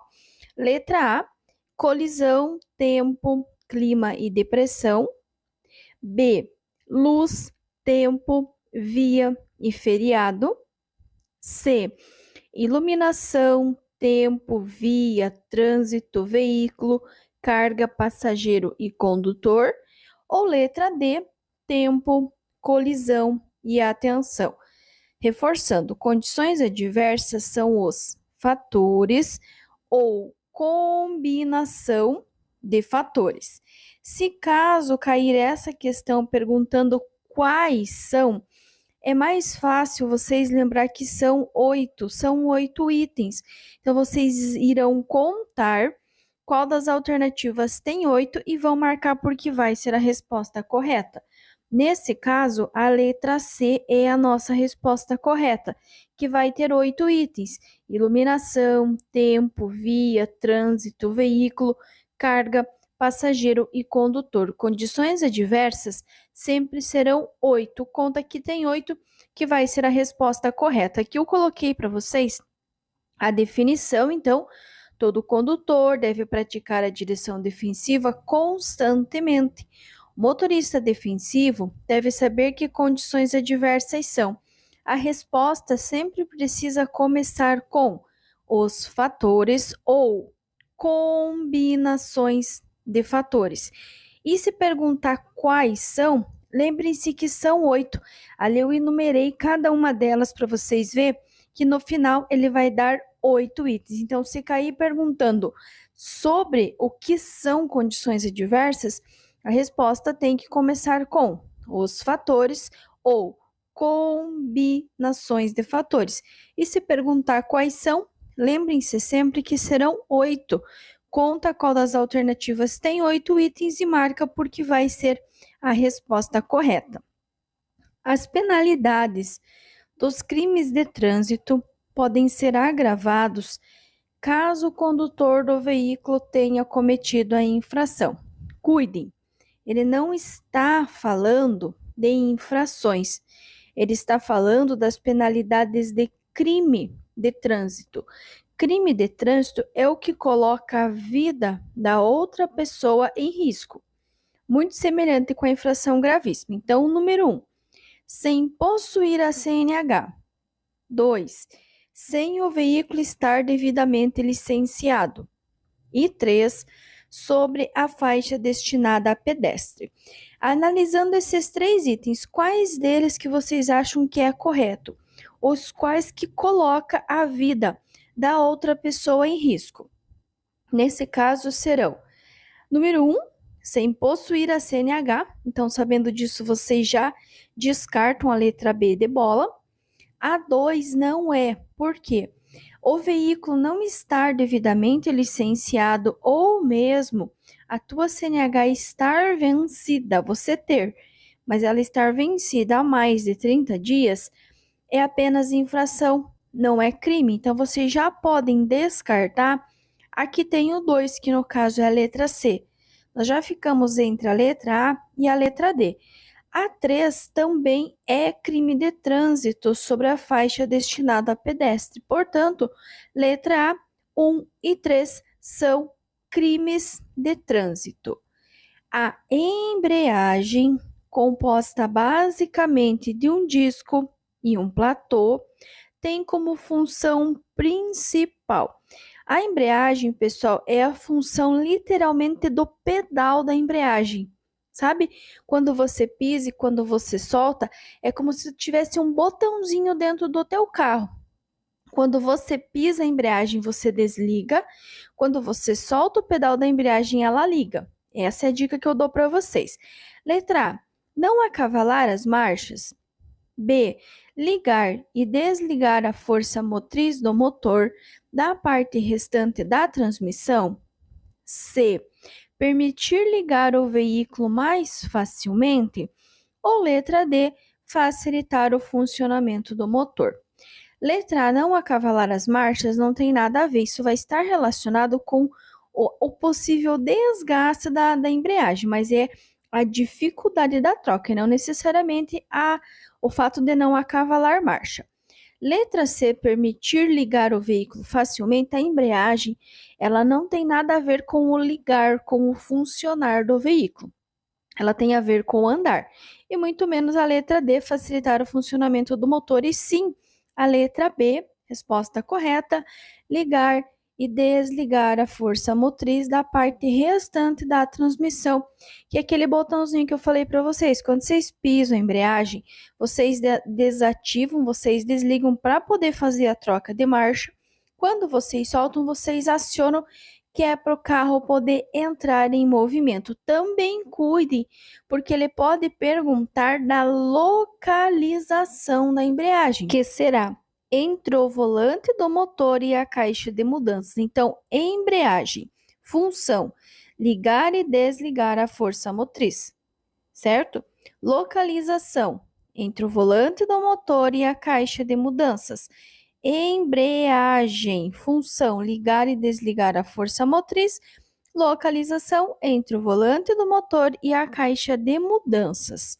letra A, colisão, tempo, clima e depressão. B, luz, tempo, via e feriado. C, iluminação, tempo, via, trânsito, veículo, carga, passageiro e condutor. Ou letra D, tempo, colisão e atenção. Reforçando, condições adversas são os fatores ou combinação de fatores. Se caso cair essa questão perguntando quais são, é mais fácil vocês lembrar que são 8 itens. Então, vocês irão contar qual das alternativas tem 8 e vão marcar por que vai ser a resposta correta. Nesse caso, a letra C é a nossa resposta correta, que vai ter 8 itens: iluminação, tempo, via, trânsito, veículo, carga, passageiro e condutor. Condições adversas sempre serão 8. Conta que tem 8, que vai ser a resposta correta. Aqui eu coloquei para vocês a definição, então, todo condutor deve praticar a direção defensiva constantemente. O motorista defensivo deve saber que condições adversas são. A resposta sempre precisa começar com os fatores ou combinações de fatores. E se perguntar quais são, lembrem-se que são 8. Ali eu enumerei cada uma delas para vocês verem que no final ele vai dar 8 itens. Então, se cair perguntando sobre o que são condições adversas, a resposta tem que começar com os fatores ou combinações de fatores. E se perguntar quais são, lembrem-se sempre que serão 8. Conta qual das alternativas tem 8 itens e marca porque vai ser a resposta correta. As penalidades dos crimes de trânsito podem ser agravados caso o condutor do veículo tenha cometido a infração. Cuidem, ele não está falando de infrações, ele está falando das penalidades de crime de trânsito. Crime de trânsito é o que coloca a vida da outra pessoa em risco, muito semelhante com a infração gravíssima. Então, número 1, sem possuir a CNH. 2, sem o veículo estar devidamente licenciado. E 3, sobre a faixa destinada a pedestre. Analisando esses 3 itens, quais deles que vocês acham que é correto? Os quais que coloca a vida da outra pessoa em risco? Nesse caso serão, número 1, sem possuir a CNH. Então, sabendo disso, vocês já descartam a letra B de bola. A 2 não é, por quê? O veículo não estar devidamente licenciado ou mesmo a tua CNH estar vencida, você ter, mas ela estar vencida há mais de 30 dias, é apenas infração, não é crime. Então, vocês já podem descartar. Aqui tem o 2, que no caso é a letra C. Nós já ficamos entre a letra A e a letra D. A 3 também é crime de trânsito sobre a faixa destinada a pedestre. Portanto, letra A, 1 e 3 são crimes de trânsito. A embreagem, composta basicamente de um disco e um platô, tem como função principal. A embreagem, pessoal, é a função literalmente do pedal da embreagem. Sabe? Quando você pisa e quando você solta, é como se tivesse um botãozinho dentro do teu carro. Quando você pisa a embreagem, você desliga. Quando você solta o pedal da embreagem, ela liga. Essa é a dica que eu dou para vocês. Letra A, não acavalar as marchas. B, ligar e desligar a força motriz do motor da parte restante da transmissão. C, permitir ligar o veículo mais facilmente. Ou letra D, facilitar o funcionamento do motor. Letra A, não acavalar as marchas, não tem nada a ver. Isso vai estar relacionado com o possível desgaste da embreagem, mas é a dificuldade da troca, e não necessariamente o fato de não acavalar marcha. Letra C, permitir ligar o veículo facilmente. A embreagem, ela não tem nada a ver com o ligar, com o funcionar do veículo. Ela tem a ver com o andar. E muito menos a letra D, facilitar o funcionamento do motor. E sim, a letra B, resposta correta, ligar e desligar a força motriz da parte restante da transmissão, que é aquele botãozinho que eu falei para vocês. Quando vocês pisam a embreagem, vocês desativam, vocês desligam para poder fazer a troca de marcha. Quando vocês soltam, vocês acionam, que é para o carro poder entrar em movimento. Também cuide, porque ele pode perguntar da localização da embreagem, que será entre o volante do motor e a caixa de mudanças. Então, embreagem, função, ligar e desligar a força motriz, certo? Localização, entre o volante do motor e a caixa de mudanças. Embreagem, função, ligar e desligar a força motriz. Localização entre o volante do motor e a caixa de mudanças.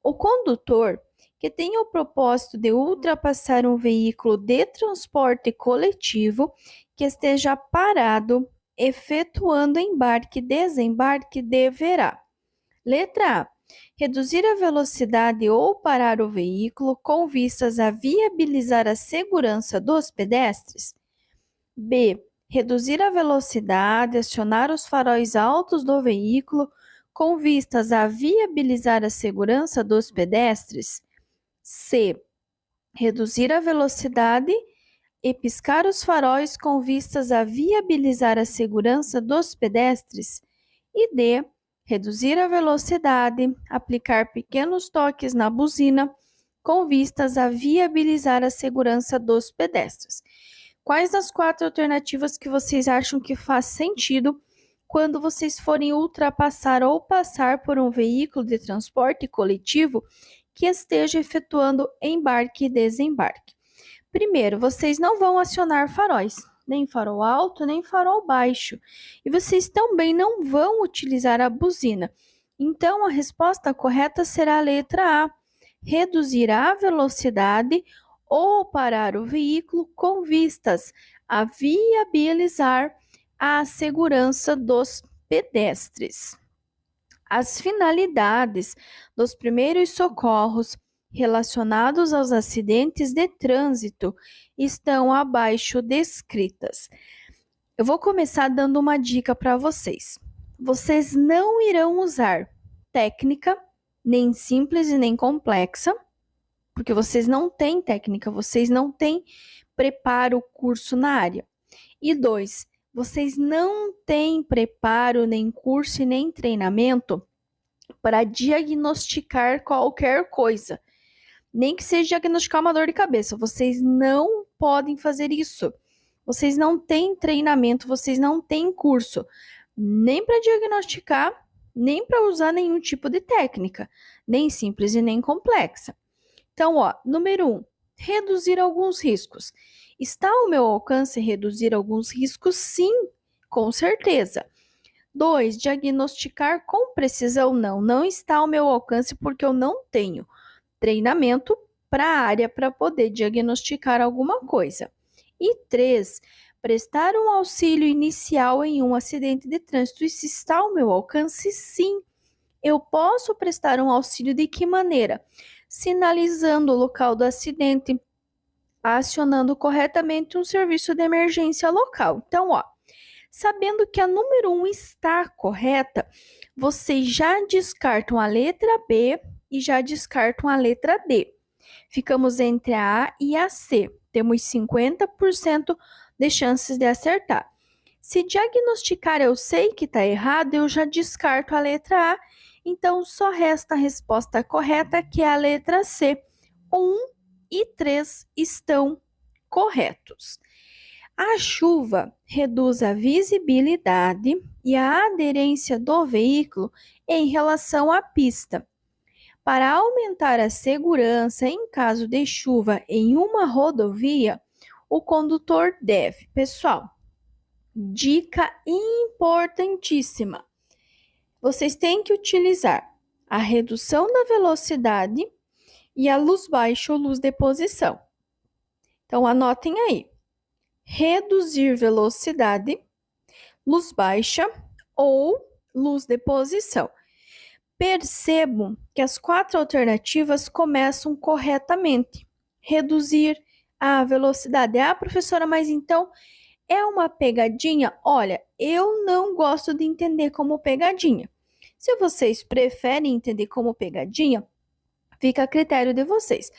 O condutor que tem o propósito de ultrapassar um veículo de transporte coletivo que esteja parado, efetuando embarque e desembarque, deverá: letra A. Reduzir a velocidade ou parar o veículo com vistas a viabilizar a segurança dos pedestres. B. Reduzir a velocidade, acionar os faróis altos do veículo com vistas a viabilizar a segurança dos pedestres. C. Reduzir a velocidade e piscar os faróis com vistas a viabilizar a segurança dos pedestres. E D. Reduzir a velocidade, aplicar pequenos toques na buzina com vistas a viabilizar a segurança dos pedestres. Quais das 4 alternativas que vocês acham que faz sentido quando vocês forem ultrapassar ou passar por um veículo de transporte coletivo que esteja efetuando embarque e desembarque? Primeiro, vocês não vão acionar faróis, nem farol alto, nem farol baixo. E vocês também não vão utilizar a buzina. Então, a resposta correta será a letra A: reduzir a velocidade ou parar o veículo com vistas a viabilizar a segurança dos pedestres. As finalidades dos primeiros socorros relacionados aos acidentes de trânsito estão abaixo descritas. Eu vou começar dando uma dica para vocês. Vocês não irão usar técnica, nem simples e nem complexa, porque vocês não têm técnica, vocês não têm preparo, curso na área. E 2, vocês não têm preparo, nem curso e nem treinamento para diagnosticar qualquer coisa. Nem que seja diagnosticar uma dor de cabeça. Vocês não podem fazer isso. Vocês não têm treinamento, vocês não têm curso, nem para diagnosticar, nem para usar nenhum tipo de técnica, nem simples e nem complexa. Então, número 1, reduzir alguns riscos. Está ao meu alcance reduzir alguns riscos? Sim, com certeza. 2, diagnosticar com precisão? Não está ao meu alcance porque eu não tenho treinamento para a área para poder diagnosticar alguma coisa. E 3, prestar um auxílio inicial em um acidente de trânsito. Isso está ao meu alcance? Sim. Eu posso prestar um auxílio de que maneira? Sinalizando o local do acidente, acionando corretamente um serviço de emergência local. Então, sabendo que a número 1 está correta, vocês já descartam a letra B e já descartam a letra D. Ficamos entre a A e a C. Temos 50% de chances de acertar. Se diagnosticar eu sei que está errado, eu já descarto a letra A. Então, só resta a resposta correta, que é a letra C. 1 e 3 estão corretos. A chuva reduz a visibilidade e a aderência do veículo em relação à pista. Para aumentar a segurança em caso de chuva em uma rodovia, o condutor deve, pessoal, dica importantíssima. Vocês têm que utilizar a redução da velocidade e a luz baixa ou luz de posição. Então, anotem aí: reduzir velocidade, luz baixa ou luz de posição. Percebam que as 4 alternativas começam corretamente. Reduzir a velocidade. Professora, mas então é uma pegadinha? Olha, eu não gosto de entender como pegadinha. Se vocês preferem entender como pegadinha, fica a critério de vocês.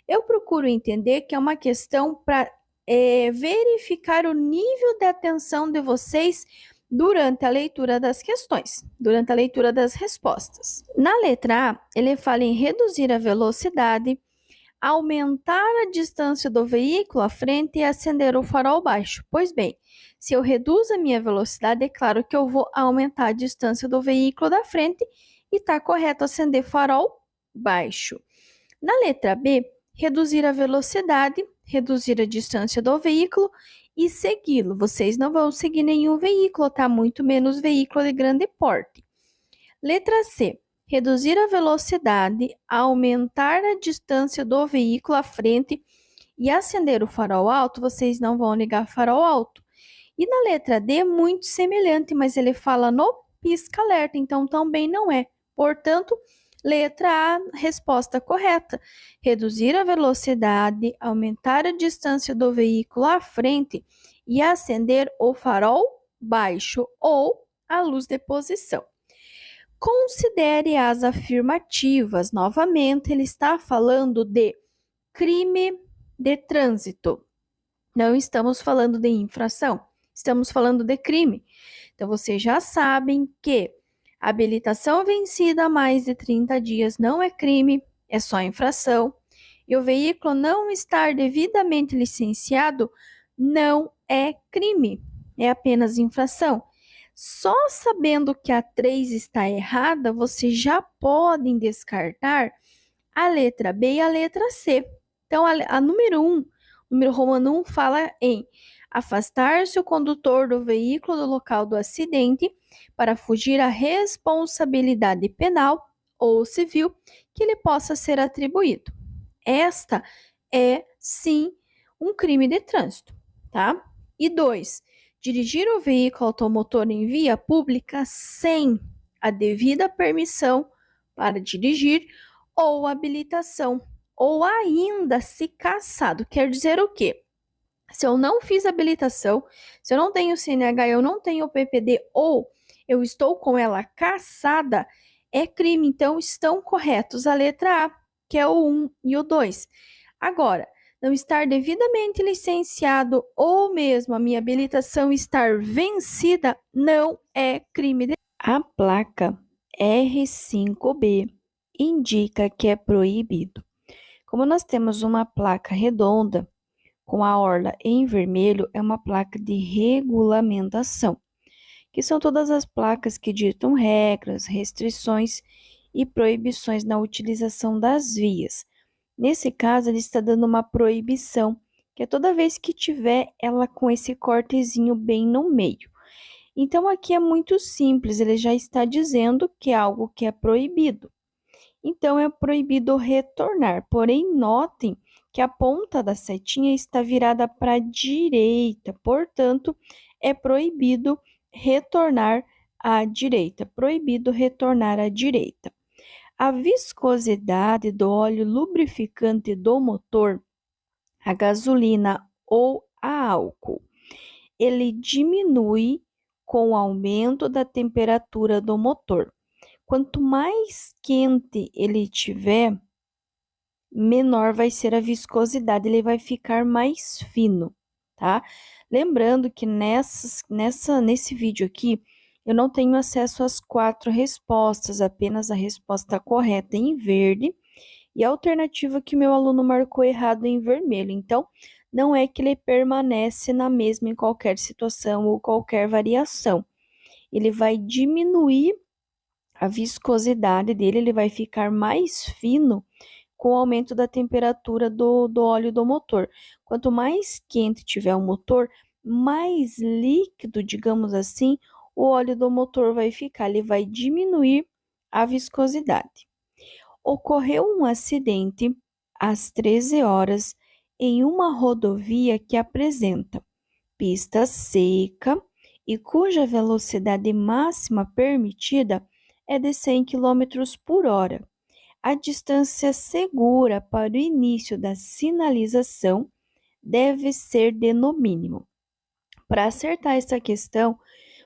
Eu procuro entender que é uma questão para verificar o nível de atenção de vocês durante a leitura das questões, durante a leitura das respostas. Na letra A, ele fala em reduzir a velocidade, aumentar a distância do veículo à frente e acender o farol baixo. Pois bem, se eu reduzo a minha velocidade, é claro que eu vou aumentar a distância do veículo da frente e está correto acender farol baixo. Na letra B, reduzir a velocidade, reduzir a distância do veículo e segui-lo. Vocês não vão seguir nenhum veículo, tá? Muito menos veículo de grande porte. Letra C. Reduzir a velocidade, aumentar a distância do veículo à frente e acender o farol alto. Vocês não vão ligar farol alto. E na letra D, muito semelhante, mas ele fala no pisca-alerta, então também não é. Portanto, letra A, resposta correta. Reduzir a velocidade, aumentar a distância do veículo à frente e acender o farol baixo ou a luz de posição. Considere as afirmativas. Novamente, ele está falando de crime de trânsito. Não estamos falando de infração, estamos falando de crime. Então, vocês já sabem que habilitação vencida há mais de 30 dias não é crime, é só infração. E o veículo não estar devidamente licenciado não é crime, é apenas infração. Só sabendo que a 3 está errada, vocês já podem descartar a letra B e a letra C. Então, a número 1, o número romano 1 fala em afastar-se o condutor do veículo do local do acidente para fugir à responsabilidade penal ou civil que lhe possa ser atribuído. Esta é, sim, um crime de trânsito, tá? E 2, dirigir o veículo automotor em via pública sem a devida permissão para dirigir ou habilitação, ou ainda se cassado. Quer dizer o quê? Se eu não fiz habilitação, se eu não tenho CNH, eu não tenho PPD ou eu estou com ela cassada, é crime. Então, estão corretos a letra A, que é o 1 e o 2. Agora, não estar devidamente licenciado ou mesmo a minha habilitação estar vencida não é crime. A placa R5B indica que é proibido. Como nós temos uma placa redonda com a orla em vermelho, é uma placa de regulamentação, que são todas as placas que ditam regras, restrições e proibições na utilização das vias. Nesse caso, ele está dando uma proibição, que é toda vez que tiver ela com esse cortezinho bem no meio. Então, aqui é muito simples, ele já está dizendo que é algo que é proibido. Então, é proibido retornar. Porém, notem que a ponta da setinha está virada para a direita. Portanto, é proibido retornar à direita. Proibido retornar à direita. A viscosidade do óleo lubrificante do motor, a gasolina ou a álcool, ele diminui com o aumento da temperatura do motor. Quanto mais quente ele tiver, menor vai ser a viscosidade, ele vai ficar mais fino, tá? Lembrando que nesse vídeo aqui, eu não tenho acesso às 4 respostas, apenas a resposta correta em verde e a alternativa que meu aluno marcou errado em vermelho. Então, não é que ele permanece na mesma em qualquer situação ou qualquer variação. Ele vai diminuir a viscosidade dele, ele vai ficar mais fino com o aumento da temperatura do óleo do motor. Quanto mais quente tiver o motor, mais líquido, digamos assim, o óleo do motor vai ficar, ele vai diminuir a viscosidade. Ocorreu um acidente às 13 horas em uma rodovia que apresenta pista seca e cuja velocidade máxima permitida é de 100 km por hora. A distância segura para o início da sinalização deve ser de no mínimo. Para acertar essa questão,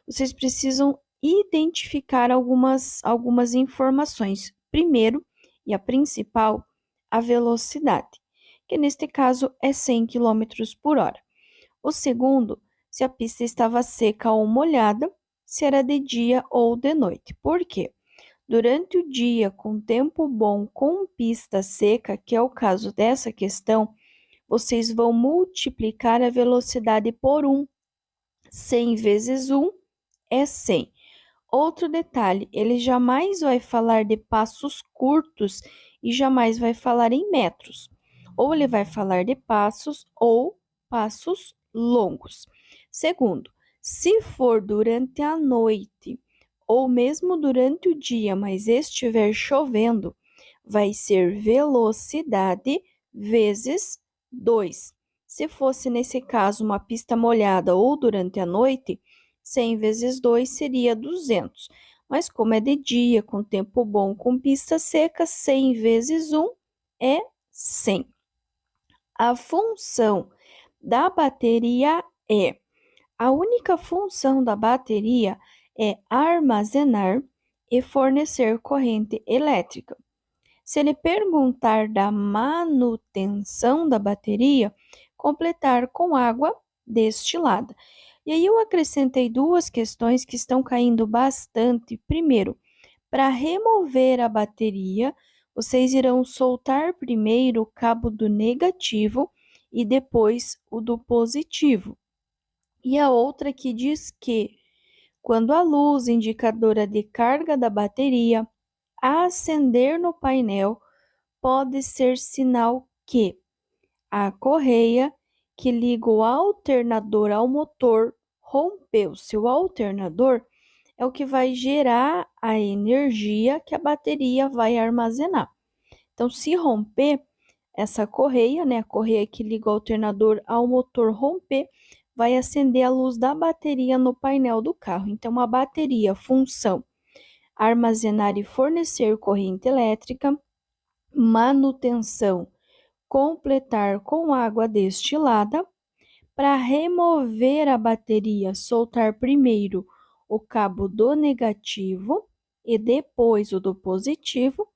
vocês precisam identificar algumas informações. Primeiro, e a principal, a velocidade, que neste caso é 100 km por hora. O segundo, se a pista estava seca ou molhada, se era de dia ou de noite. Por quê? Durante o dia, com tempo bom, com pista seca, que é o caso dessa questão, vocês vão multiplicar a velocidade por 1. 100 vezes 1 é 100. Outro detalhe, ele jamais vai falar de passos curtos e jamais vai falar em metros. Ou ele vai falar de passos ou passos longos. Segundo, se for durante a noite ou mesmo durante o dia, mas estiver chovendo, vai ser velocidade vezes 2. Se fosse, nesse caso, uma pista molhada ou durante a noite, 100 vezes 2 seria 200. Mas como é de dia, com tempo bom, com pista seca, 100 vezes 1 é 100. A função da bateria é: a única função da bateria é armazenar e fornecer corrente elétrica. Se ele perguntar da manutenção da bateria, completar com água destilada. E aí eu acrescentei duas questões que estão caindo bastante. Primeiro, para remover a bateria, vocês irão soltar primeiro o cabo do negativo e depois o do positivo. E a outra que diz que, quando a luz indicadora de carga da bateria acender no painel, pode ser sinal que a correia que liga o alternador ao motor rompeu. Se o alternador é o que vai gerar a energia que a bateria vai armazenar. Então, se romper essa correia, né, a correia que liga o alternador ao motor romper, vai acender a luz da bateria no painel do carro. Então, a bateria, função: armazenar e fornecer corrente elétrica. Manutenção: completar com água destilada. Para remover a bateria, soltar primeiro o cabo do negativo e depois o do positivo.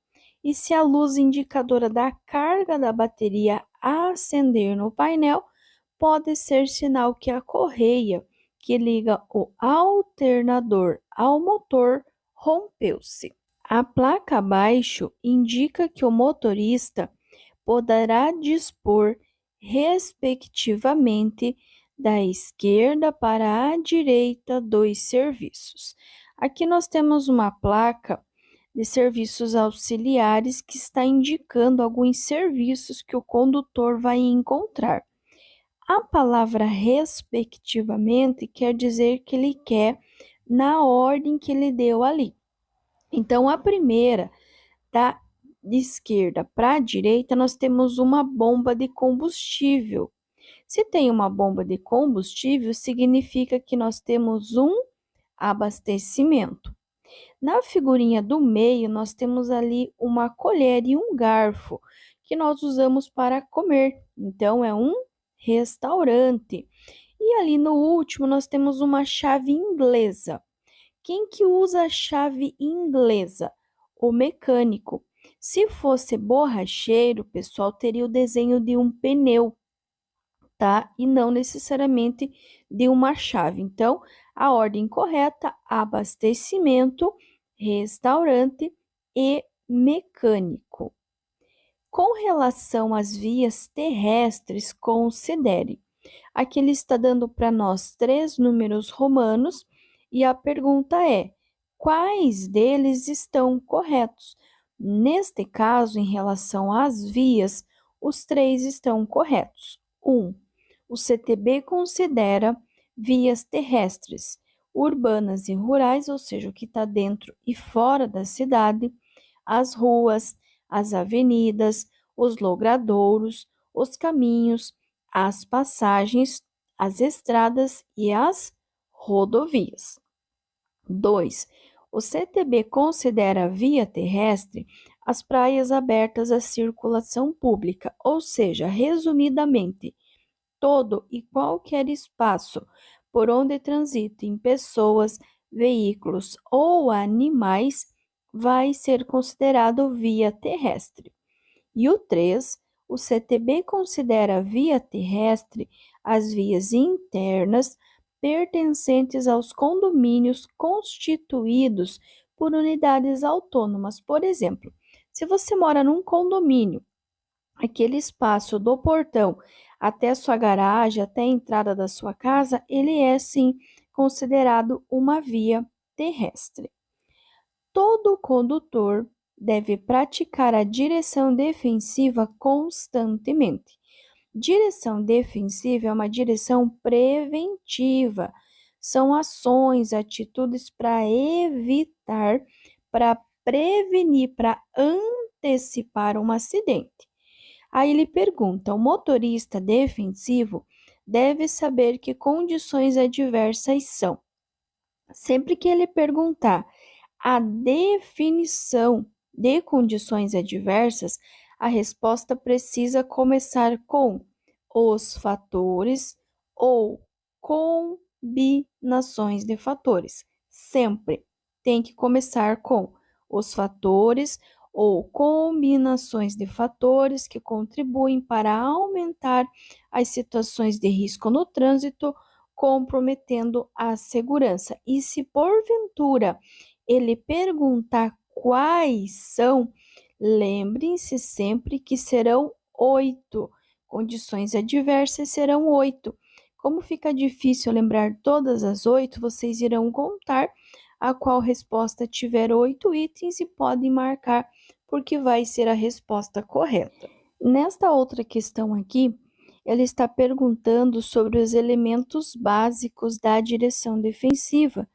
E se a luz indicadora da carga da bateria acender no painel, pode ser sinal que a correia que liga o alternador ao motor rompeu-se. A placa abaixo indica que o motorista poderá dispor, respectivamente, da esquerda para a direita dos serviços. Aqui nós temos uma placa de serviços auxiliares que está indicando alguns serviços que o condutor vai encontrar. A palavra respectivamente quer dizer que ele quer na ordem que ele deu ali. Então, a primeira, da esquerda para a direita, nós temos uma bomba de combustível. Se tem uma bomba de combustível, significa que nós temos um abastecimento. Na figurinha do meio, nós temos ali uma colher e um garfo que nós usamos para comer. Então, é um restaurante. E ali no último, nós temos uma chave inglesa. Quem que usa a chave inglesa? O mecânico. Se fosse borracheiro, pessoal, teria o desenho de um pneu, tá? E não necessariamente de uma chave. Então, a ordem correta: abastecimento, restaurante e mecânico. Com relação às vias terrestres, considere. Aqui ele está dando para nós 3 números romanos e a pergunta é: quais deles estão corretos? Neste caso, em relação às vias, os 3 estão corretos. 1. O CTB considera vias terrestres, urbanas e rurais, ou seja, o que está dentro e fora da cidade, as ruas, as avenidas, os logradouros, os caminhos, as passagens, as estradas e as rodovias. 2. O CTB considera via terrestre as praias abertas à circulação pública, ou seja, resumidamente, todo e qualquer espaço por onde transitem pessoas, veículos ou animais vai ser considerado via terrestre. E o 3, o CTB considera via terrestre as vias internas pertencentes aos condomínios constituídos por unidades autônomas. Por exemplo, se você mora num condomínio, aquele espaço do portão até a sua garagem, até a entrada da sua casa, ele é sim considerado uma via terrestre. Todo condutor deve praticar a direção defensiva constantemente. Direção defensiva é uma direção preventiva. São ações, atitudes para evitar, para prevenir, para antecipar um acidente. Aí ele pergunta: o motorista defensivo deve saber que condições adversas são. Sempre que ele perguntar a definição de condições adversas, a resposta precisa começar com os fatores ou combinações de fatores. Sempre tem que começar com os fatores ou combinações de fatores que contribuem para aumentar as situações de risco no trânsito, comprometendo a segurança. E se porventura ele perguntar quais são, lembrem-se sempre que serão 8. Condições adversas serão 8. Como fica difícil lembrar todas as 8, vocês irão contar a qual resposta tiver 8 itens e podem marcar porque vai ser a resposta correta. Nesta outra questão aqui, ele está perguntando sobre os elementos básicos da direção defensiva,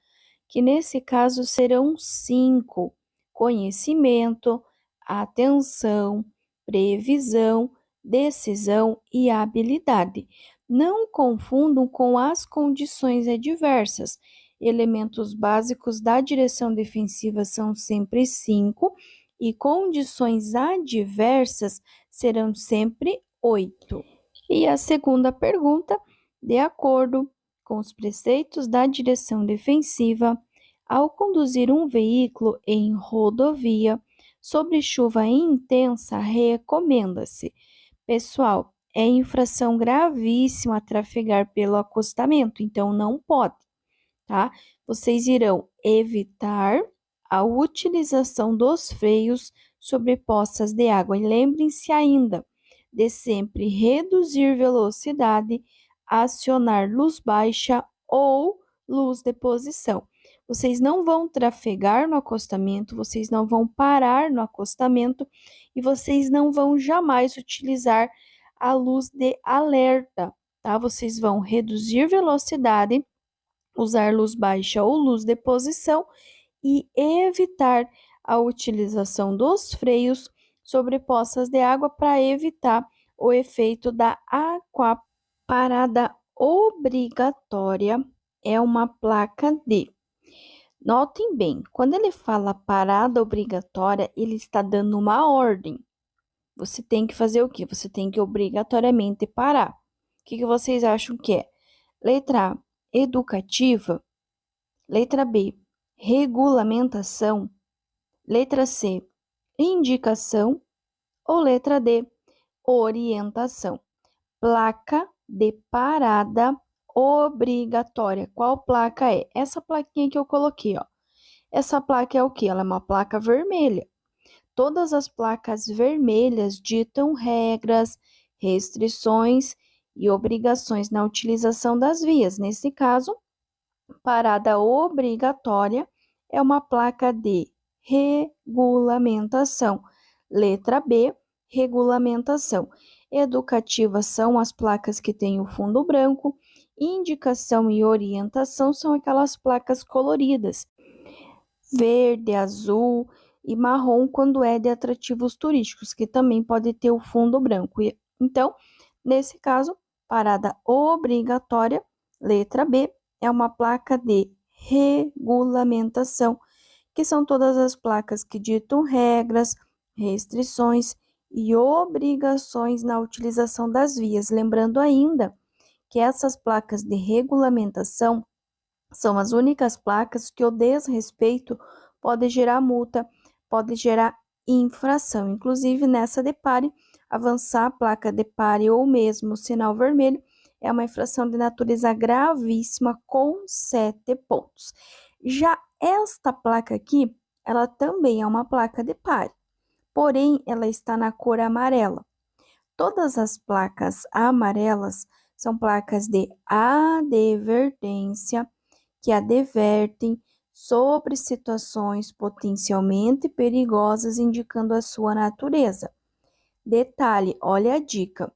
que nesse caso serão 5: conhecimento, atenção, previsão, decisão e habilidade. Não confundam com as condições adversas. Elementos básicos da direção defensiva são sempre 5 e condições adversas serão sempre 8. E a segunda pergunta, de acordo com os preceitos da direção defensiva, ao conduzir um veículo em rodovia sobre chuva intensa, recomenda-se. Pessoal, é infração gravíssima trafegar pelo acostamento, então não pode, tá? Vocês irão evitar a utilização dos freios sobre poças de água. E lembrem-se ainda de sempre reduzir velocidade, acionar luz baixa ou luz de posição. Vocês não vão trafegar no acostamento, vocês não vão parar no acostamento e vocês não vão jamais utilizar a luz de alerta, tá? Vocês vão reduzir velocidade, usar luz baixa ou luz de posição e evitar a utilização dos freios sobre poças de água para evitar o efeito da aquaparada. Parada obrigatória é uma placa de. Notem bem, quando ele fala parada obrigatória, ele está dando uma ordem. Você tem que fazer o quê? Você tem que obrigatoriamente parar. O que vocês acham que é? Letra A, educativa. Letra B, regulamentação. Letra C, indicação. Ou letra D, orientação. Placa de parada obrigatória. Qual placa é? Essa plaquinha que eu coloquei, ó. Essa placa é o quê? Ela é uma placa vermelha. Todas as placas vermelhas ditam regras, restrições e obrigações na utilização das vias. Nesse caso, parada obrigatória é uma placa de regulamentação. Letra B, regulamentação. Educativa são as placas que têm o fundo branco. Indicação e orientação são aquelas placas coloridas, verde, azul e marrom, quando é de atrativos turísticos, que também pode ter o fundo branco. Então, nesse caso, parada obrigatória, letra B, é uma placa de regulamentação, que são todas as placas que ditam regras, restrições e obrigações na utilização das vias. Lembrando ainda que essas placas de regulamentação são as únicas placas que o desrespeito pode gerar multa, pode gerar infração. Inclusive, nessa de pare, avançar a placa de pare ou mesmo sinal vermelho é uma infração de natureza gravíssima com 7 pontos. Já esta placa aqui, ela também é uma placa de pare, porém ela está na cor amarela. Todas as placas amarelas são placas de advertência, que advertem sobre situações potencialmente perigosas, indicando a sua natureza. Detalhe, olha a dica.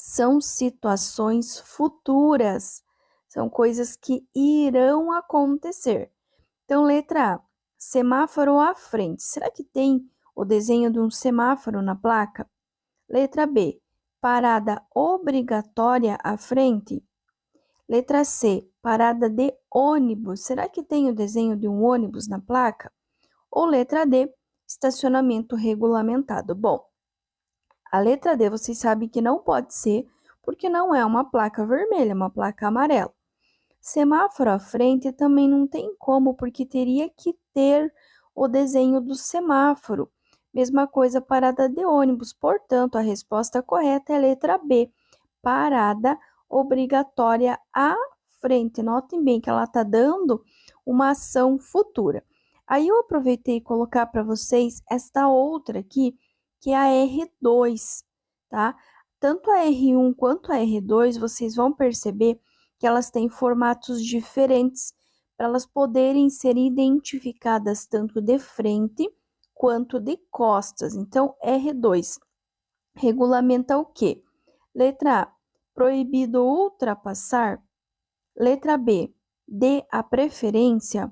são situações futuras, são coisas que irão acontecer. Então, letra A, semáforo à frente. Será que tem o desenho de um semáforo na placa? Letra B, parada obrigatória à frente. Letra C, parada de ônibus. Será que tem o desenho de um ônibus na placa? Ou letra D, estacionamento regulamentado. Bom, a letra D vocês sabem que não pode ser, porque não é uma placa vermelha, é uma placa amarela. Semáforo à frente também não tem como, porque teria que ter o desenho do semáforo. Mesma coisa, parada de ônibus. Portanto, a resposta correta é a letra B, parada obrigatória à frente. Notem bem que ela está dando uma ação futura. Aí eu aproveitei e colocar para vocês esta outra aqui, que é a R2, tá? Tanto a R1 quanto a R2, vocês vão perceber que elas têm formatos diferentes para elas poderem ser identificadas tanto de frente quanto de costas. Então, R2 regulamenta o quê? Letra A, proibido ultrapassar. Letra B, dê a preferência.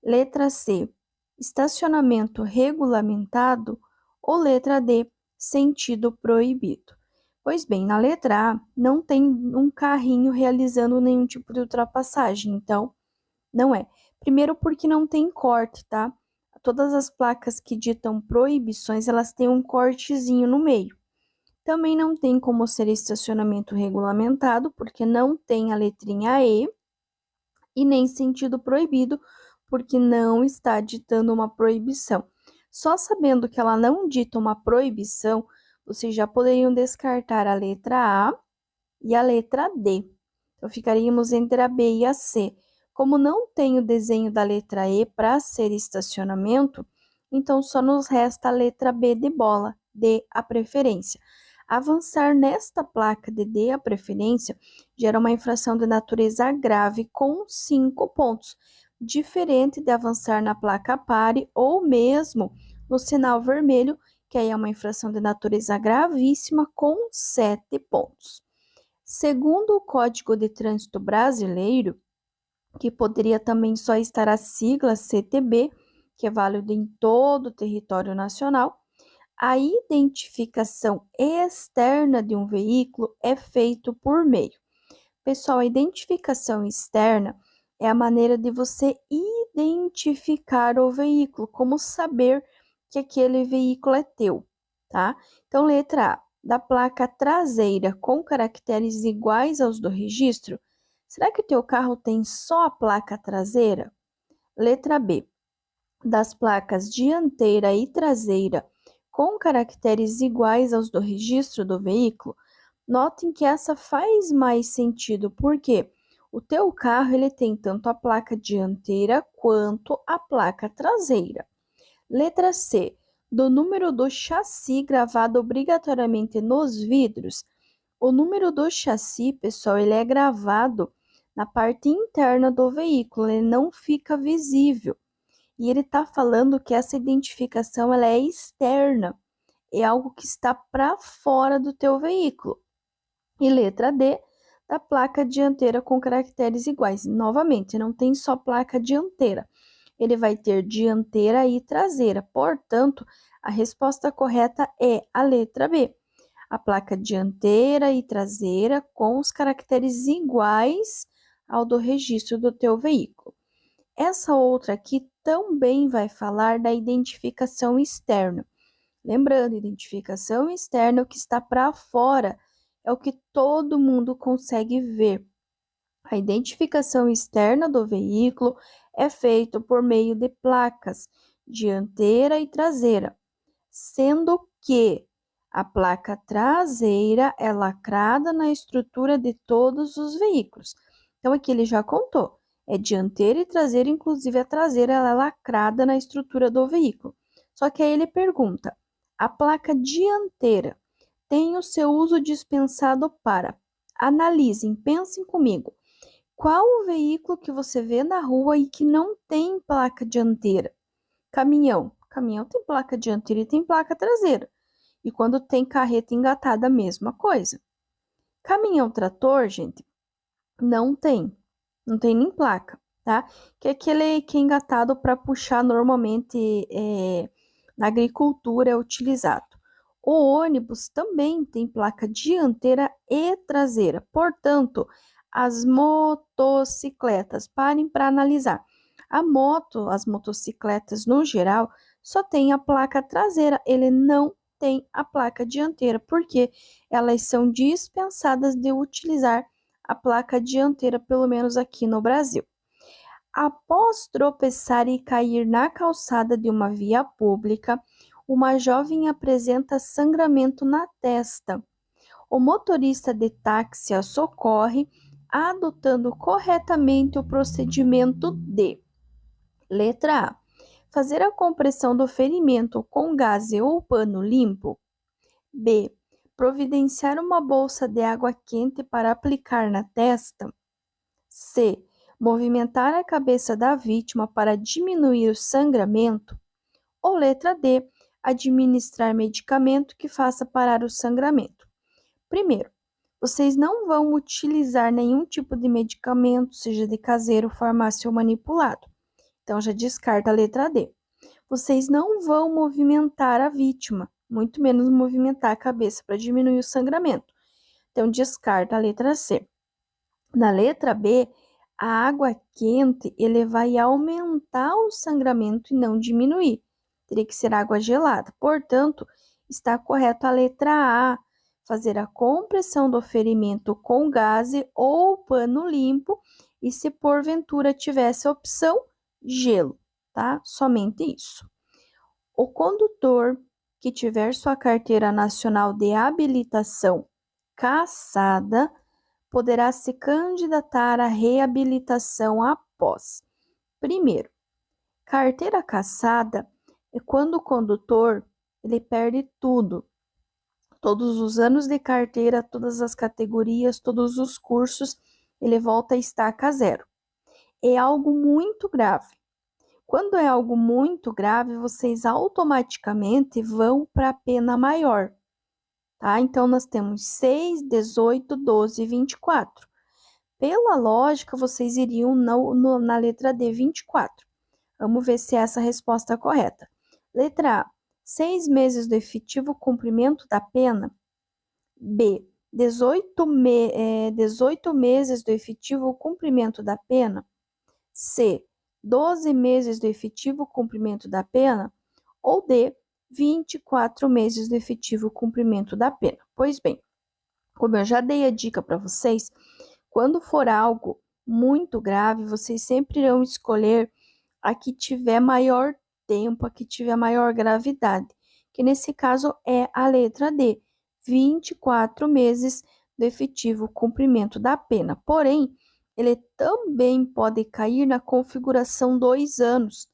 Letra C, estacionamento regulamentado. Ou letra D, sentido proibido. Pois bem, na letra A não tem um carrinho realizando nenhum tipo de ultrapassagem, então não é. Primeiro porque não tem corte, tá? Todas as placas que ditam proibições, elas têm um cortezinho no meio. Também não tem como ser estacionamento regulamentado, porque não tem a letrinha E, e nem sentido proibido, porque não está ditando uma proibição. Só sabendo que ela não dita uma proibição, vocês já poderiam descartar a letra A e a letra D. Então, ficaríamos entre a B e a C. Como não tem o desenho da letra E para ser estacionamento, então só nos resta a letra B de bola, D a preferência. Avançar nesta placa de D a preferência gera uma infração de natureza grave com 5 pontos, diferente de avançar na placa pare ou mesmo no sinal vermelho, que aí é uma infração de natureza gravíssima com 7 pontos. Segundo o Código de Trânsito Brasileiro, que poderia também só estar a sigla CTB, que é válido em todo o território nacional, a identificação externa de um veículo é feita por meio. Pessoal, a identificação externa é a maneira de você identificar o veículo, como saber que aquele veículo é teu, tá? Então, letra A, da placa traseira com caracteres iguais aos do registro. Será que o teu carro tem só a placa traseira? Letra B, das placas dianteira e traseira com caracteres iguais aos do registro do veículo. Notem que essa faz mais sentido, porque o teu carro ele tem tanto a placa dianteira quanto a placa traseira. Letra C, do número do chassi gravado obrigatoriamente nos vidros. O número do chassi, pessoal, ele é gravado na parte interna do veículo, ele não fica visível. E ele está falando que essa identificação ela é externa, é algo que está para fora do teu veículo. E letra D, da placa dianteira com caracteres iguais. Novamente, não tem só placa dianteira, ele vai ter dianteira e traseira. Portanto, a resposta correta é a letra B. A placa dianteira e traseira com os caracteres iguais ao do registro do teu veículo. Essa outra aqui também vai falar da identificação externa. Lembrando, identificação externa, o que está para fora, é o que todo mundo consegue ver. A identificação externa do veículo é feita por meio de placas dianteira e traseira, sendo que a placa traseira é lacrada na estrutura de todos os veículos. Então, aqui ele já contou. É dianteira e traseira, inclusive a traseira ela é lacrada na estrutura do veículo. Só que aí ele pergunta: a placa dianteira tem o seu uso dispensado para? Analisem, pensem comigo. Qual o veículo que você vê na rua e que não tem placa dianteira? Caminhão. Caminhão tem placa dianteira e tem placa traseira. E quando tem carreta engatada, a mesma coisa. Caminhão-trator, gente, não tem nem placa, tá? Que é aquele que é engatado para puxar normalmente na agricultura é utilizado. O ônibus também tem placa dianteira e traseira, portanto, as motocicletas, parem para analisar. As motocicletas no geral, só tem a placa traseira, ele não tem a placa dianteira, porque elas são dispensadas de utilizar a placa dianteira, pelo menos aqui no Brasil. Após tropeçar e cair na calçada de uma via pública, uma jovem apresenta sangramento na testa. O motorista de táxi a socorre, adotando corretamente o procedimento de: letra A, fazer a compressão do ferimento com gaze ou pano limpo. B, providenciar uma bolsa de água quente para aplicar na testa. C, movimentar a cabeça da vítima para diminuir o sangramento. Ou letra D, administrar medicamento que faça parar o sangramento. Primeiro, vocês não vão utilizar nenhum tipo de medicamento, seja de caseiro, farmácia ou manipulado. Então, já descarta a letra D. Vocês não vão movimentar a vítima, muito menos movimentar a cabeça para diminuir o sangramento. Então, descarta a letra C. Na letra B, a água quente, ele vai aumentar o sangramento e não diminuir. Teria que ser água gelada. Portanto, está correto a letra A, fazer a compressão do ferimento com gaze ou pano limpo, e se porventura tivesse a opção, gelo, tá? Somente isso. O condutor que tiver sua carteira nacional de habilitação cassada poderá se candidatar à reabilitação após: primeiro, carteira cassada é quando o condutor ele perde tudo, todos os anos de carteira, todas as categorias, todos os cursos, ele volta a estaca zero. É algo muito grave. Quando é algo muito grave, vocês automaticamente vão para a pena maior, tá? Então, nós temos 6, 18, 12 e 24. Pela lógica, vocês iriam na letra D, 24. Vamos ver se essa é a resposta correta. Letra A, 6 meses do efetivo cumprimento da pena. B, 18 meses do efetivo cumprimento da pena. C, 12 meses do efetivo cumprimento da pena. Ou D, 24 meses do efetivo cumprimento da pena. Pois bem, como eu já dei a dica para vocês, quando for algo muito grave, vocês sempre irão escolher a que tiver maior tempo, a que tiver maior gravidade, que nesse caso é a letra D, 24 meses do efetivo cumprimento da pena. Porém, ele também pode cair na configuração 2 anos.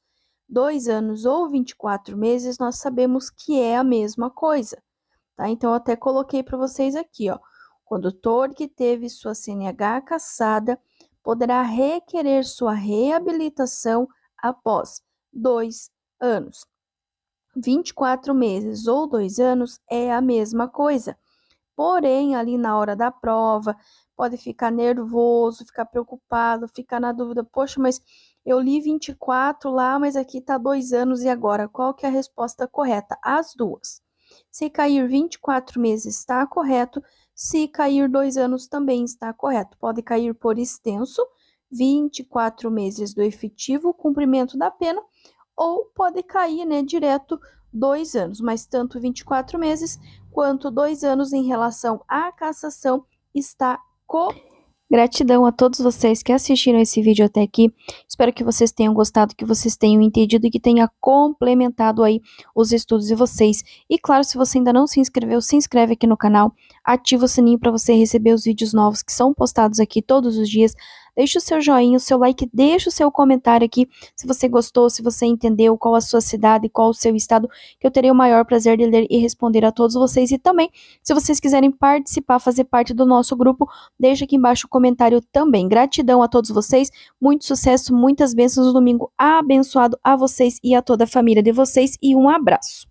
2 anos ou 24 meses, nós sabemos que é a mesma coisa, tá? Então, eu até coloquei para vocês aqui, ó. Condutor que teve sua CNH cassada poderá requerer sua reabilitação após 2 anos. 24 meses ou 2 anos é a mesma coisa. Porém, ali na hora da prova, pode ficar nervoso, ficar preocupado, ficar na dúvida: poxa, mas eu li 24 lá, mas aqui tá 2 anos, e agora? Qual que é a resposta correta? As duas. Se cair 24 meses, está correto. Se cair 2 anos, também está correto. Pode cair por extenso, 24 meses do efetivo cumprimento da pena, ou pode cair, né, direto 2 anos, mas tanto 24 meses quanto 2 anos em relação à cassação está correto. Gratidão a todos vocês que assistiram esse vídeo até aqui. Espero que vocês tenham gostado, que vocês tenham entendido e que tenha complementado aí os estudos de vocês. E claro, se você ainda não se inscreveu, se inscreve aqui no canal, ativa o sininho para você receber os vídeos novos que são postados aqui todos os dias. Deixa o seu joinha, o seu like, deixa o seu comentário aqui se você gostou, se você entendeu qual a sua cidade, qual o seu estado, que eu terei o maior prazer de ler e responder a todos vocês. E também, se vocês quiserem participar, fazer parte do nosso grupo, deixa aqui embaixo o comentário também. Gratidão a todos vocês, muito sucesso, muitas bênçãos no domingo abençoado a vocês e a toda a família de vocês, e um abraço.